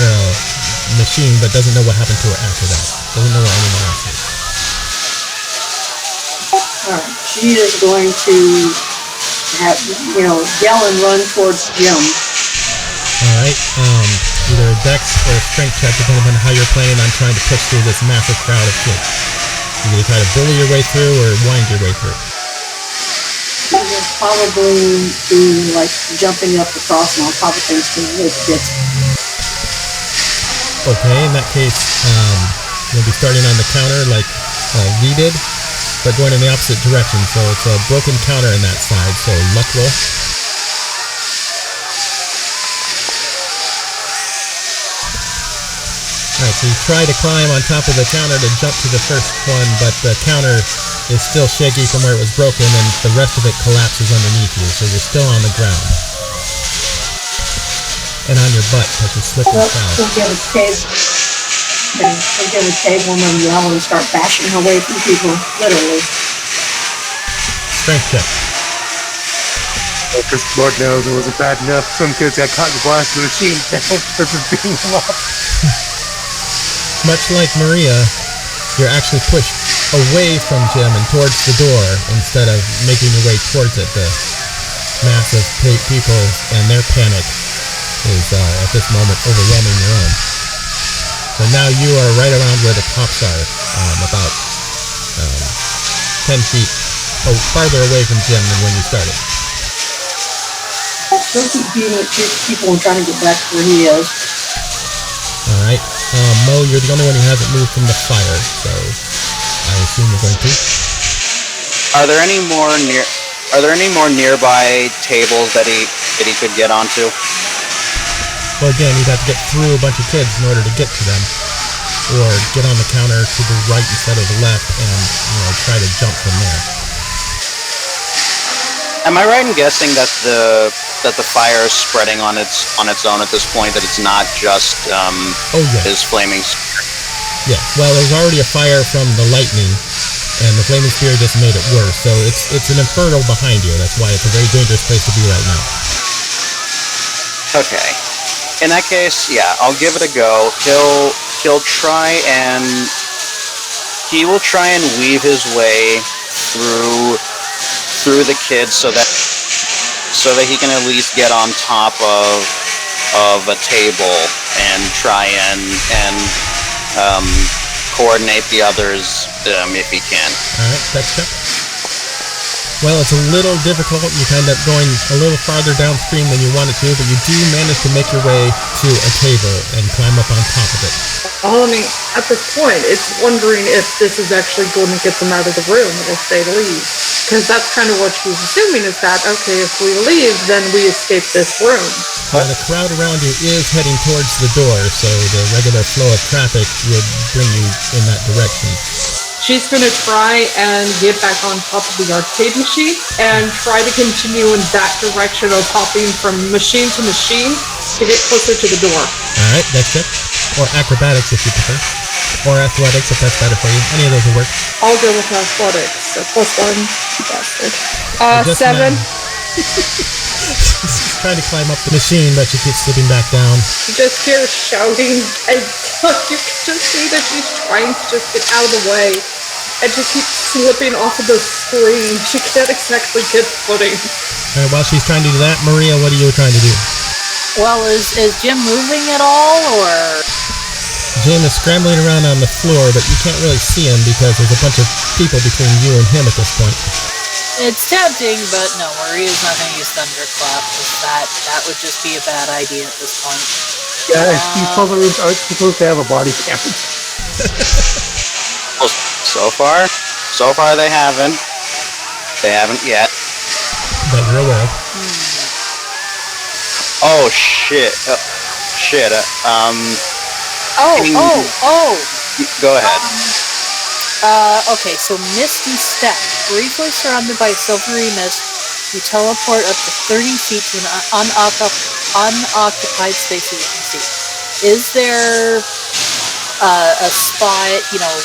machine, but doesn't know what happened to her after that. Doesn't know where anyone else is. Alright, she is going to have, yell and run towards Jim. Alright, either a dex or a strength check, depending on how you're planning on trying to push through this massive crowd of kids. You're going to try to bully your way through or wind your way through. She will probably be like jumping up across and on top of things to the kids. Okay, in that case, you'll be starting on the counter like V did, but going in the opposite direction. So it's a broken counter in that side, so luck roll. Alright, so you try to climb on top of the counter to jump to the first one, but the counter is still shaky from where it was broken, and the rest of it collapses underneath you, so you're still on the ground. And on your butt, because you slip and fall. She'll give a cave. She'll give a cave woman yell and start bashing her way from people, literally. Strength check. Because Lord knows it wasn't bad enough. Some kids got caught in the blast of the machine. They're just beating them up. Much like Maria, you're actually pushed away from Jim and towards the door instead of making your way towards it. The mass of people and their panic is at this moment overwhelming your own. So now you are right around where the cops are, about 10 feet farther away from Jim than when you started. She'll keep beating at people and trying to get back to where he is. Alright. Mo, you're the only one who hasn't moved from the fire, so I assume you're going to. Are there any more nearby tables that he could get onto? Well, again, you'd have to get through a bunch of kids in order to get to them, or get on the counter to the right instead of the left, and try to jump from there. Am I right in guessing that the fire is spreading on its own at this point? That it's not just his flaming spear? Yeah. Well, there's already a fire from the lightning, and the flaming spear just made it worse. So it's an inferno behind you. That's why it's a very dangerous place to be right now. Okay. In that case, yeah, I'll give it a go. He'll try and he will try and weave his way through the kids so that he can at least get on top of a table and try and coordinate the others if he can. All right, that's good. Well, it's a little difficult. You end up going a little farther downstream than you wanted to, but you do manage to make your way to a table and climb up on top of it. I mean, at this point, it's wondering if this is actually going to get them out of the room if they leave. Because that's kind of what she's assuming is that, okay, if we leave, then we escape this room. The crowd around you is heading towards the door, so the regular flow of traffic would bring you in that direction. She's going to try and get back on top of the arcade machine and try to continue in that direction of hopping from machine to machine to get closer to the door. All right, that's good. Or acrobatics if you prefer. Or athletics if that's better for you. Any of those will work. I'll go with athletics. So +1. Bastard. 7. She's trying to climb up the machine, but she keeps slipping back down. You just hear shouting, and you can just see that she's trying to just get out of the way. And she keeps slipping off of the screen. She can't exactly get footing. All right, while she's trying to do that, Maria, what are you trying to do? Well, is Jim moving at all, or? Jim is scrambling around on the floor, but you can't really see him because there's a bunch of people between you and him at this point. It's tempting, but no, Maria's not going to use Thunderclap, because that would just be a bad idea at this point. Yeah, these puzzle rooms aren't supposed to have a body count. Well, so far they haven't. They haven't yet. But you're aware of. Oh shit! Shit! Go ahead. Okay, so Misty Step. Briefly surrounded by silvery mist, you teleport up to 30 feet to an unoccupied space that you can see. Is there a spot,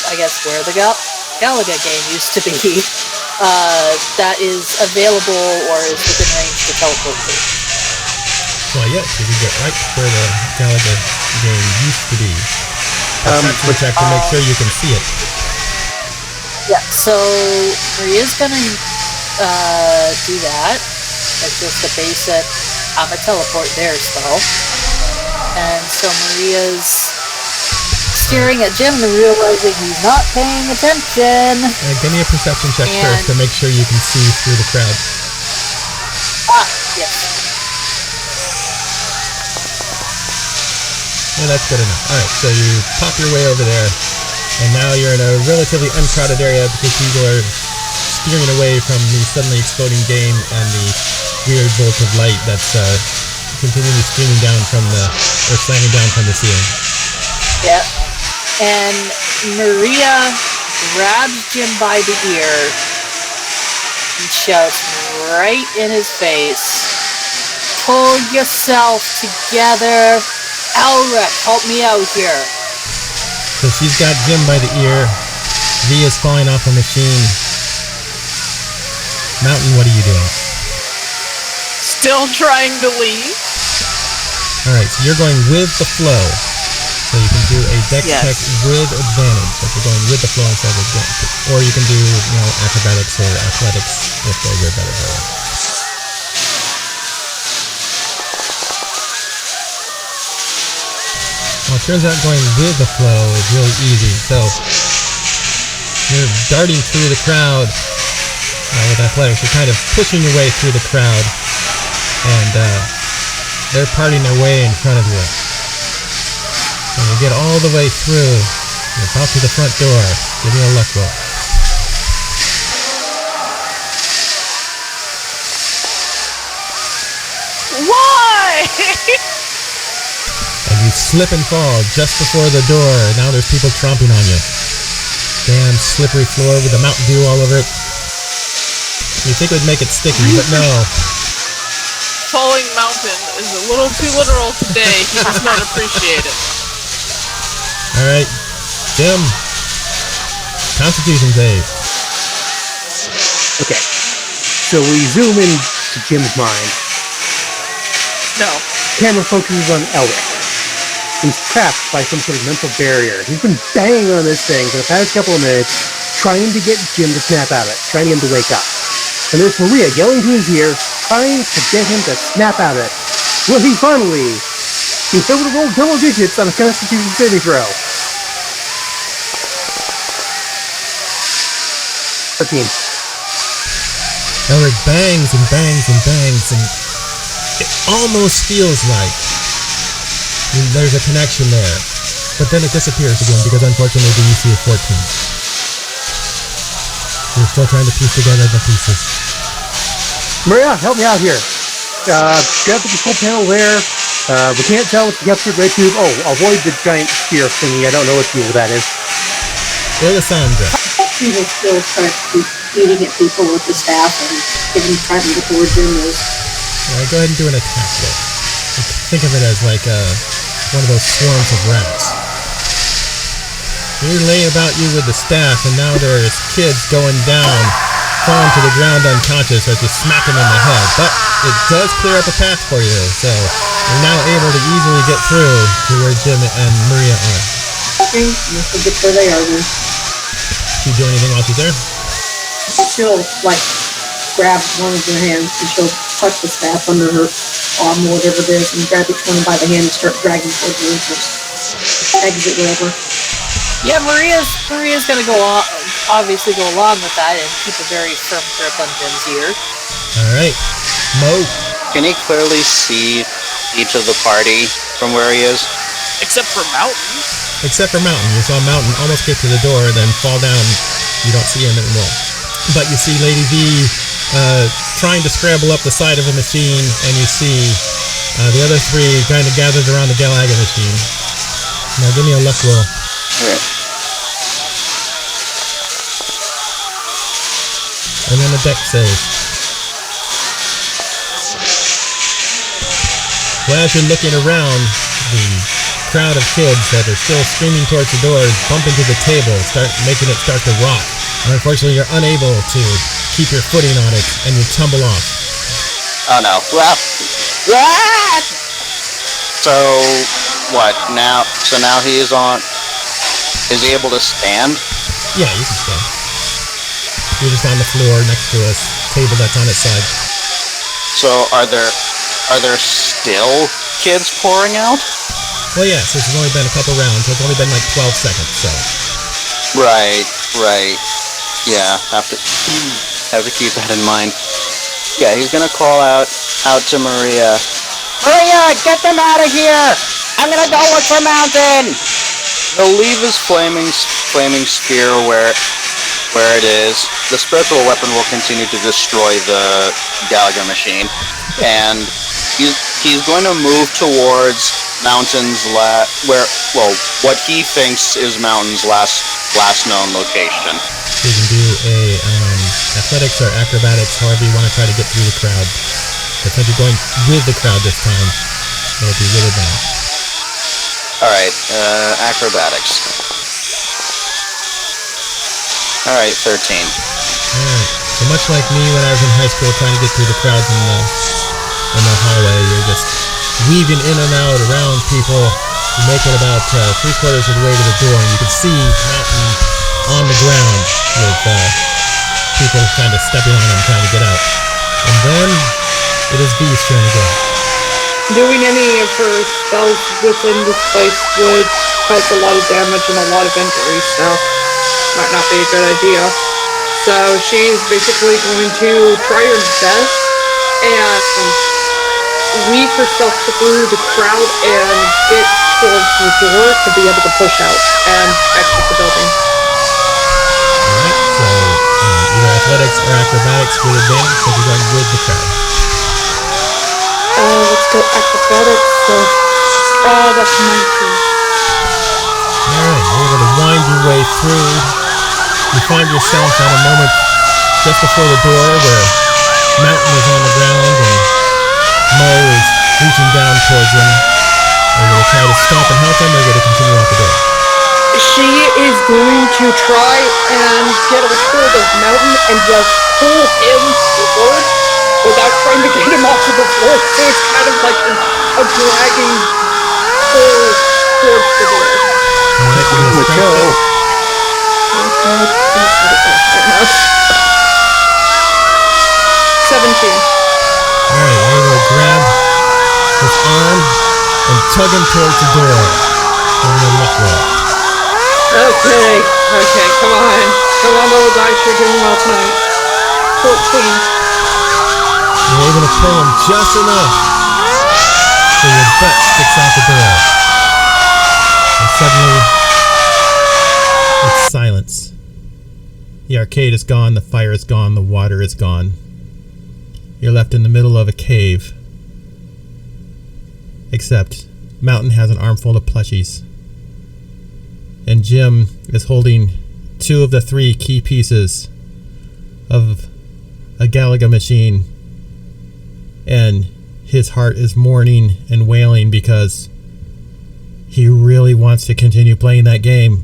I guess where the Galaga game used to be, that is available or is within range to teleport to? Well, yes, you can get right where the Galaga game used to be. Perception check to make sure you can see it. Yeah, so Maria's gonna do that. That's just a basic I'm a teleport there spell. And so Maria's staring at Jim and realizing he's not paying attention. Give me a perception check first to make sure you can see through the crowd. Yes. Yeah, that's good enough. Alright, so you pop your way over there, and now you're in a relatively uncrowded area because people are steering away from the suddenly exploding game and the weird bolt of light that's continually streaming down or slamming down from the ceiling. Yep. And Maria grabs Jim by the ear and shouts right in his face, "Pull yourself together! Elric, help me out here!" So she's got Jim by the ear. V is falling off a machine. Mountain, what are you doing? Still trying to leave? Alright, so you're going with the flow. So you can do a dex check with advantage. So you're going with the flow instead of advantage. Or you can do, acrobatics or athletics if those are better for you. Well, it turns out going with the flow is really easy. So you're darting through the crowd with athletics. You're kind of pushing your way through the crowd, and they're parting their way in front of you. And you get all the way through. You pop to the front door. Give me a luck roll. Why? And you slip and fall just before the door. Now there's people tromping on you. Damn slippery floor with the Mountain Dew all over it. You think it would make it sticky, but no. Falling mountain is a little too literal today. He does not appreciate it. Alright, Jim. Constitution save. Okay. So we zoom in to Jim's mind. No. Camera focuses on Elric. seems trapped by some sort of mental barrier. He's been banging on this thing for the past couple of minutes, trying to get Jim to snap out of it, trying to get him to wake up. And there's Maria yelling to his ear, trying to get him to snap out of it. Will he finally be able to roll double digits on a Constitution saving throw? 13. Elric bangs and bangs and bangs, and it almost feels like there's a connection there. But then it disappears again because unfortunately the DC is 14. We're still trying to piece together the pieces. Maria, help me out here. Grab the control panel there. We can't tell if you got the red tube. Oh, avoid the giant spear thingy. I don't know what fuel that is. Alessandra. He will still try to keep eating at people with the staff and getting frightened before Jim is. Go ahead and do an attack roll. Think of it as like one of those swarms of rats. You're laying about you with the staff, and now there's kids going down, falling to the ground unconscious as you smack them in the head. But it does clear up a path for you, so you're now able to easily get through to where Jim and Maria are. Okay, we'll get where they are then. Do you do anything while she's there? She'll, grab one of their hands and she'll tuck the staff under her arm or whatever it is and grab each one by the hand and start dragging towards the entrance. Exit, whatever. Yeah, Maria's gonna obviously go along with that and keep a very firm grip on Jim's ear. Alright. Mo. Can he clearly see each of the party from where he is? Except for Mountain. Except for Mountain. You saw Mountain almost get to the door, then fall down. You don't see him anymore. But you see Lady V trying to scramble up the side of a machine, and you see the other three kind of gathered around the Galaga machine. Now give me a luck roll. Okay. And then a deck save. Well, as you're looking around, the crowd of kids that are still screaming towards the doors bump into the table, making it start to rock. And unfortunately, you're unable to keep your footing on it, and you tumble off. Oh no. Well, what? So, what, now? So now he is on... Is he able to stand? Yeah, you can stand. You're just on the floor next to a table that's on its side. So are there still kids pouring out? Well, yes, this has only been a couple rounds, so it's only been like 12 seconds, so... Right. Yeah, have to keep that in mind. Yeah, he's gonna call out to Maria. Maria, get them out of here! I'm gonna go look for Mountain! He'll leave his flaming spear where it is. The spiritual weapon will continue to destroy the Galaga machine, and he's going to move towards Mountain's what he thinks is Mountain's last known location. So you can do a athletics or acrobatics, however you want to try to get through the crowd. But since you're going with the crowd this time, it'll be with advantage. Alright, acrobatics. Alright, 13. Alright, so much like me when I was in high school trying to get through the crowds in the hallway, you're just weaving in and out around people. You make it about 3/4 of the way to the door, and you can see Mountain on the ground with people kind of stepping on him trying to get out. And then it is V's turn again. Doing any of her spells within this place would cause a lot of damage and a lot of injuries, so might not be a good idea. So she's basically going to try her best and weave herself through the crowd and get towards the door to be able to push out and exit the building. Alright, so either athletics or acrobatics with advantage since you're going with the crowd. Let's go acrobatics, so that's 19. Alright, you're able to wind your way through. You find yourself at a moment just before the door where Mountain is on the ground and Mo is reaching down towards him. Are you going to try to stop and help him, or are you going to continue out the door? She is going to try and get a hold of Mountain and just pull him forward without trying to get him off of the floor. So it's kind of like a dragging pull towards the door. Alright, we're gonna strike Go. that. Enough. 17. Alright, we're gonna grab his arm and tug him towards the door. Give me a look roll. Okay, come on. Come on, little dice, you're doing well tonight. 14. You're able to pull him just enough so your butt sticks out the door. And suddenly, it's silence. The arcade is gone, the fire is gone, the water is gone. You're left in the middle of a cave. Except, Mountain has an armful of plushies. And Jim is holding 2 of the 3 key pieces of a Galaga machine. And his heart is mourning and wailing because he really wants to continue playing that game.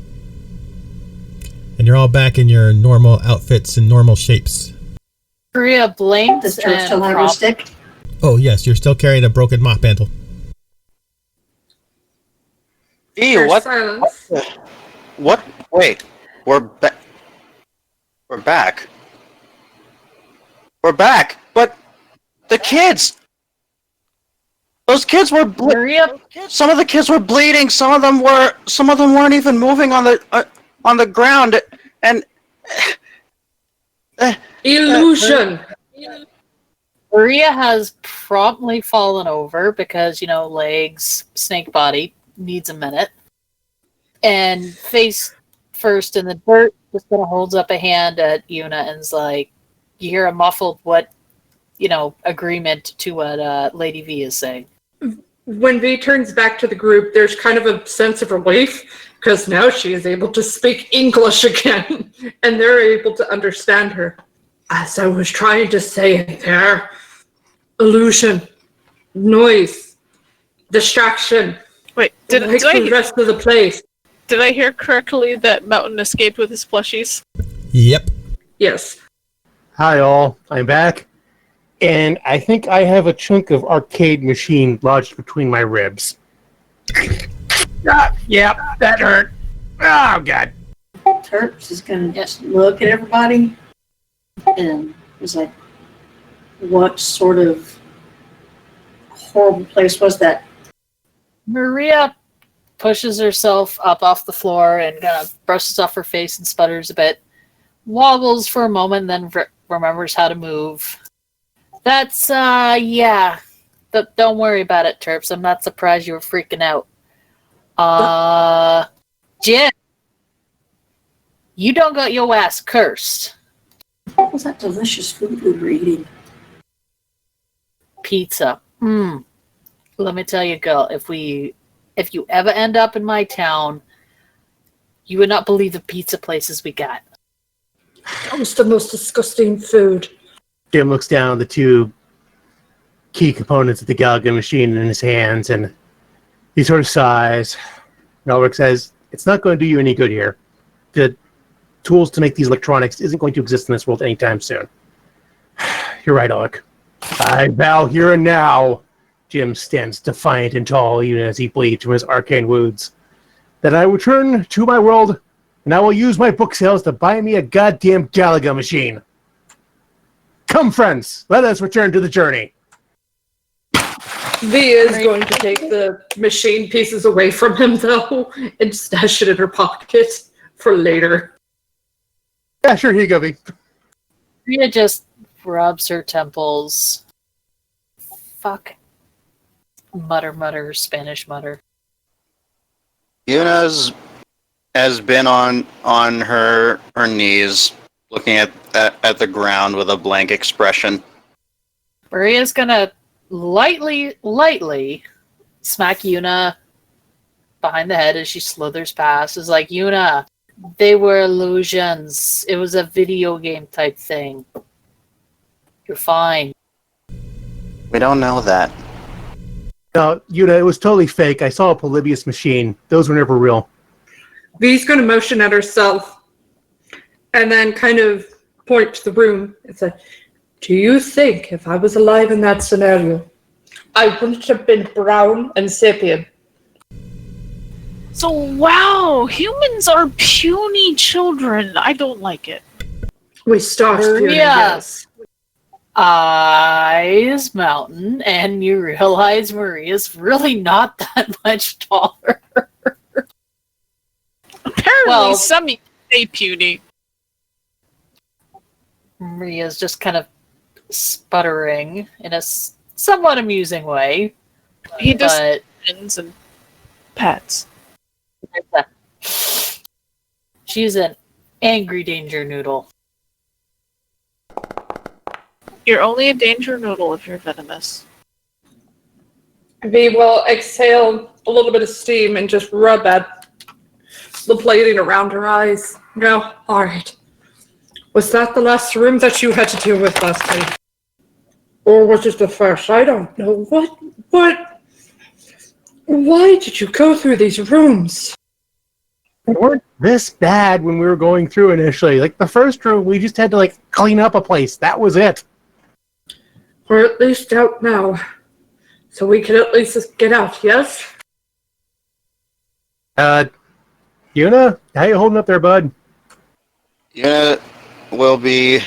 And you're all back in your normal outfits and normal shapes. Maria blinks Does Turf and still have her props- stick? Oh yes, you're still carrying a broken mop handle. Ew, what? Silence. What? Wait, we're back. We're back. We're back. But the kids. Those kids were. Maria, Some of the kids were bleeding. Some of them weren't even moving on the ground. And Illusion. Maria has promptly fallen over because, legs, snake body, needs a minute. And face first in the dirt, just kind of holds up a hand at Yuna and is like, you hear a muffled agreement to what Lady V is saying. When V turns back to the group, there's kind of a sense of relief because now she is able to speak English again and they're able to understand her. As I was trying to say there, illusion, noise, distraction, Wait, did like I the rest of the place. did I hear correctly that Mountain escaped with his plushies? Yep. Yes. Hi all, I'm back. And I think I have a chunk of arcade machine lodged between my ribs. Yep, that hurt. Oh, God. Terps is going to just look at everybody and is like, what sort of horrible place was that? Maria pushes herself up off the floor and kind of brushes off her face and sputters a bit. Wobbles for a moment, then remembers how to move. That's, yeah. But don't worry about it, Terps. I'm not surprised you were freaking out. Jim, you don't got your ass cursed. What was that delicious food we were eating? Pizza. Let me tell you, girl, if you ever end up in my town, you would not believe the pizza places we got. That was the most disgusting food. Jim looks down at the 2 key components of the Galaga machine in his hands, and he sort of sighs. And Ulrich says, it's not going to do you any good here. The tools to make these electronics isn't going to exist in this world anytime soon. You're right, Ulrich. I vow here and now, Jim stands defiant and tall even as he bleeds from his arcane wounds, that I return to my world, and I will use my book sales to buy me a goddamn Galaga machine. Come, friends, let us return to the journey. V is going to take the machine pieces away from him, though, and stash it in her pocket for later. Yeah, sure, here you go, V. Maria just rubs her temples. Fuck. Mutter, Spanish mutter. Yuna has been on her knees, looking at the ground with a blank expression. Maria's gonna lightly smack Yuna behind the head as she slithers past. Is like, Yuna, they were illusions. It was a video game type thing. You're fine. We don't know that. No, Yuna, it was totally fake. I saw a Polybius machine. Those were never real. V's going to motion at herself and then kind of point to the room and say, do you think if I was alive in that scenario, I wouldn't have been brown and sapient? So, wow, humans are puny children. I don't like it. We stopped doing it, Maria. yes. Eyes Mountain, and you realize Maria's really not that much taller. Apparently, Well- some say puny. Maria's just kind of sputtering in a somewhat amusing way. He just But grins and pats. she's an angry danger noodle. You're only a danger noodle if you're venomous. V will exhale a little bit of steam and just rub at the plating around her eyes. No, alright. Was that the last room that you had to deal with last night? Or was it the first? I don't know. What? Why did you go through these rooms? They weren't this bad when we were going through initially. Like, the first room, we just had to, like, clean up a place. That was it. We're at least out now. So we can at least just get out, yes? Yuna, how you holding up there, bud? Yuna will be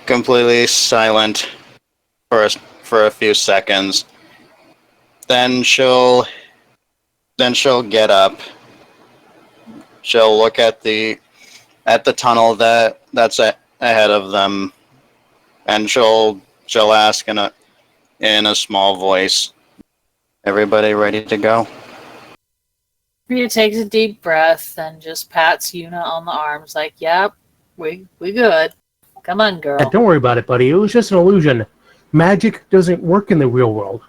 completely silent for a few seconds. Then she'll get up. She'll look at the tunnel that's ahead of them, and she'll ask in a small voice, "Everybody ready to go?" Maria takes a deep breath and just pats Yuna on the arms, like, "Yep, we good. Come on, girl." Don't worry about it, buddy. It was just an illusion. Magic doesn't work in the real world.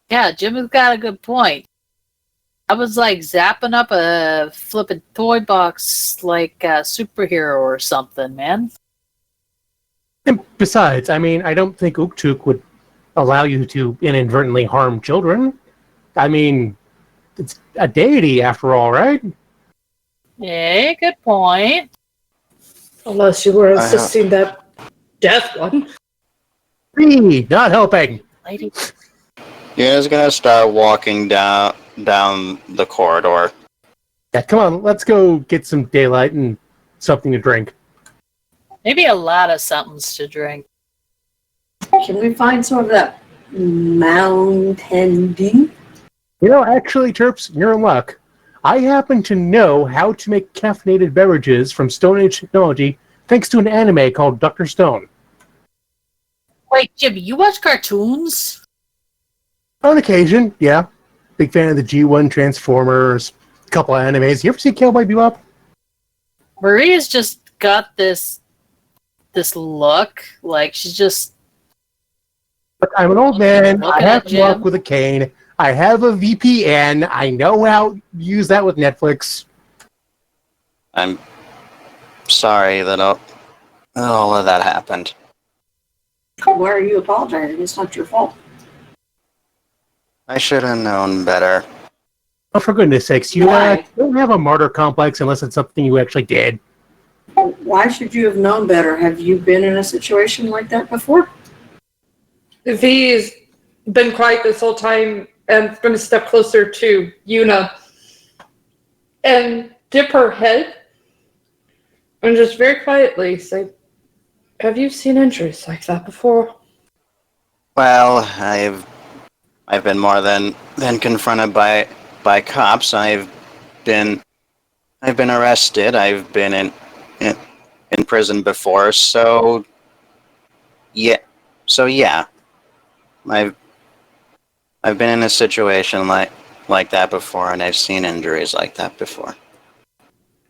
Yeah, Jim has got a good point. I was like zapping up a flippin' toy box like a superhero or something, man. And besides, I mean, I don't think Uktuk would allow you to inadvertently harm children. I mean, it's a deity after all, right? Yeah, good point. Unless you were assisting that death one. Me, not helping. Lady. Yuna's gonna start walking down the corridor. Yeah, come on, let's go get some daylight and something to drink. Maybe a lot of somethings to drink. Can we find some of that Mountain Dew? You know, actually, Terps, you're in luck. I happen to know how to make caffeinated beverages from Stone Age technology thanks to an anime called Dr. Stone. Wait, Jimmy, you watch cartoons? On occasion, yeah. Big fan of the G1 Transformers, a couple of animes. You ever see Cowboy Bebop? Maria's just got this look, like she's just... But I'm an old man. I Looking have at to walk Jim. with a cane. I have a VPN. I know how to use that with Netflix. I'm sorry that all of that happened. Why are you apologizing? It's not your fault. I should have known better. Oh, for goodness sakes, you Why? don't have a martyr complex unless it's something you actually did. Why should you have known better? Have you been in a situation like that before? V's been quiet this whole time and going to step closer to Yuna and dip her head and just very quietly say, "Have you seen injuries like that before?" Well, I've been more than confronted by cops. I've been arrested. I've been in prison before. So yeah. I've been in a situation like that before, and I've seen injuries like that before.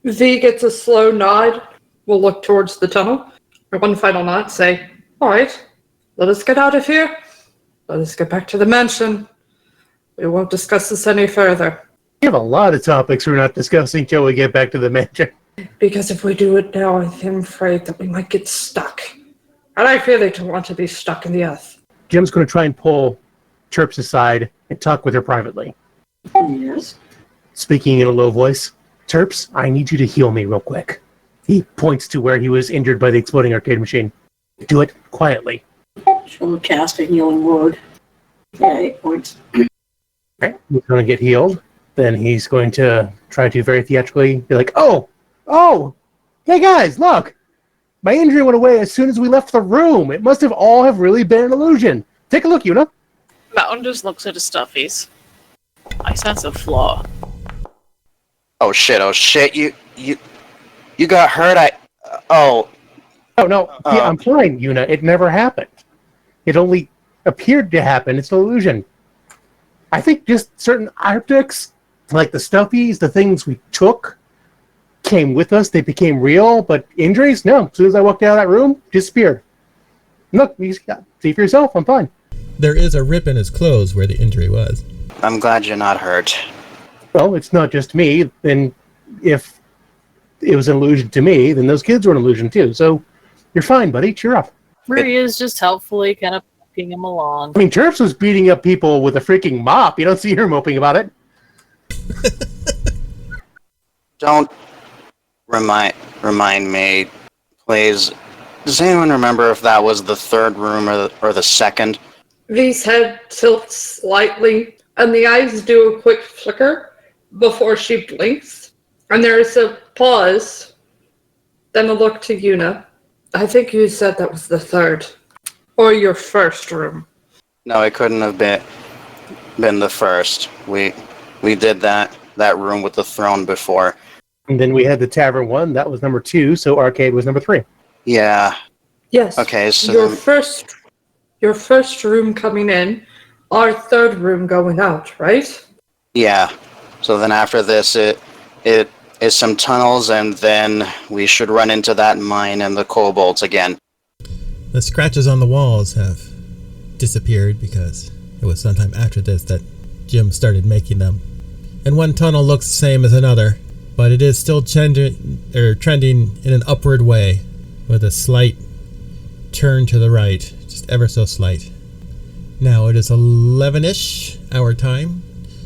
V gets a slow nod, will look towards the tunnel, or one final nod, say, "All right, let us get out of here. Let us get back to the mansion. We won't discuss this any further." We have a lot of topics we're not discussing till we get back to the mansion. Because if we do it now, I'm afraid that we might get stuck. And I really don't want to be stuck in the earth. Jim's going to try and pull Terps aside and talk with her privately. Yes. Speaking in a low voice, "Terps, I need you to heal me real quick." He points to where he was injured by the exploding arcade machine. Do it quietly. She'll cast a healing word. Yeah, 8 points. Right? He's going to get healed. Then he's going to try to very theatrically be like, oh, hey guys, look. My injury went away as soon as we left the room. It must have all have really been an illusion. Take a look, Yuna. Mountain just looks at his stuffies. I sense a flaw. Oh shit! You got hurt. Oh no, yeah, I'm fine, Yuna. It never happened. It only appeared to happen. It's an illusion. I think just certain objects, like the stuffies, the things we took, came with us. They became real, but injuries, no. As soon as I walked out of that room, disappeared. Look, you see for yourself. I'm fine. There is a rip in his clothes where the injury was. I'm glad you're not hurt. Well, it's not just me. Then if it was an illusion to me, then those kids were an illusion too. So you're fine, buddy. Cheer up. Maria's just helpfully kind of poking him along. I mean, Chirps was beating up people with a freaking mop. You don't see her moping about it. Don't remind me, please. Does anyone remember if that was the third room or the second? V's head tilts slightly, and the eyes do a quick flicker before she blinks. And there's a pause, then a look to Yuna. I think you said that was the third. Or your first room. No, it couldn't have been the first. We did that room with the throne before. And then we had the tavern one. That was number 2. So arcade was number 3. Yeah. Yes. Okay, so your first room coming in, our third room going out, right? yeah. So then after this, it is some tunnels, and then we should run into that mine and the kobolds again. The scratches on the walls have disappeared because it was sometime after this that Jim started making them. And one tunnel looks the same as another, but it is still trending in an upward way with a slight turn to the right, just ever so slight. Now it is 11-ish our time.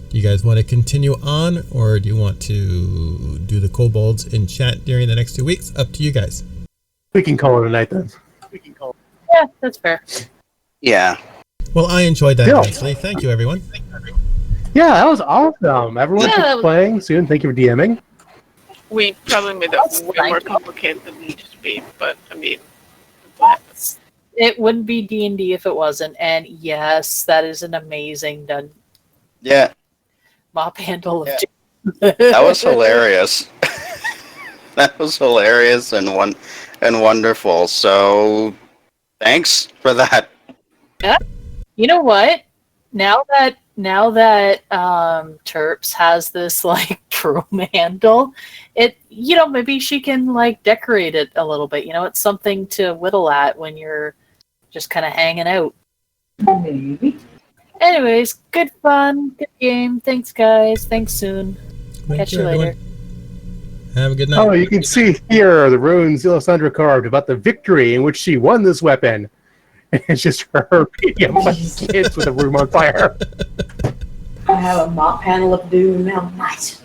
Do you guys want to continue on, or do you want to do the kobolds in chat during the next 2 weeks? Up to you guys. We can call it a night then. Yeah, that's fair. Yeah. Well, I enjoyed that Yeah. immensely. Thank you, everyone. Yeah, that was awesome. Everyone Yeah, that keeps was- playing soon. Thank you for DMing. We probably made That's that way more fine. complicated than it needed to be, but I mean, what? It wouldn't be D&D if it wasn't. And yes, that is an amazing done Yeah. mop handle of Yeah. Jim. That was hilarious. That was hilarious and wonderful. So, thanks for that. You know what? Now that Terps has this like broom handle, maybe she can like decorate it a little bit. It's something to whittle at when you're just kind of hanging out. Maybe. Anyways, good fun, good game. Thanks, guys. Thanks soon. Catch you later. Have a good night. Oh, you can see here the runes Alessandra carved about the victory in which she won this weapon. And it's just her beating up my kids with a room on fire. I have a mop panel of doom now. Nice.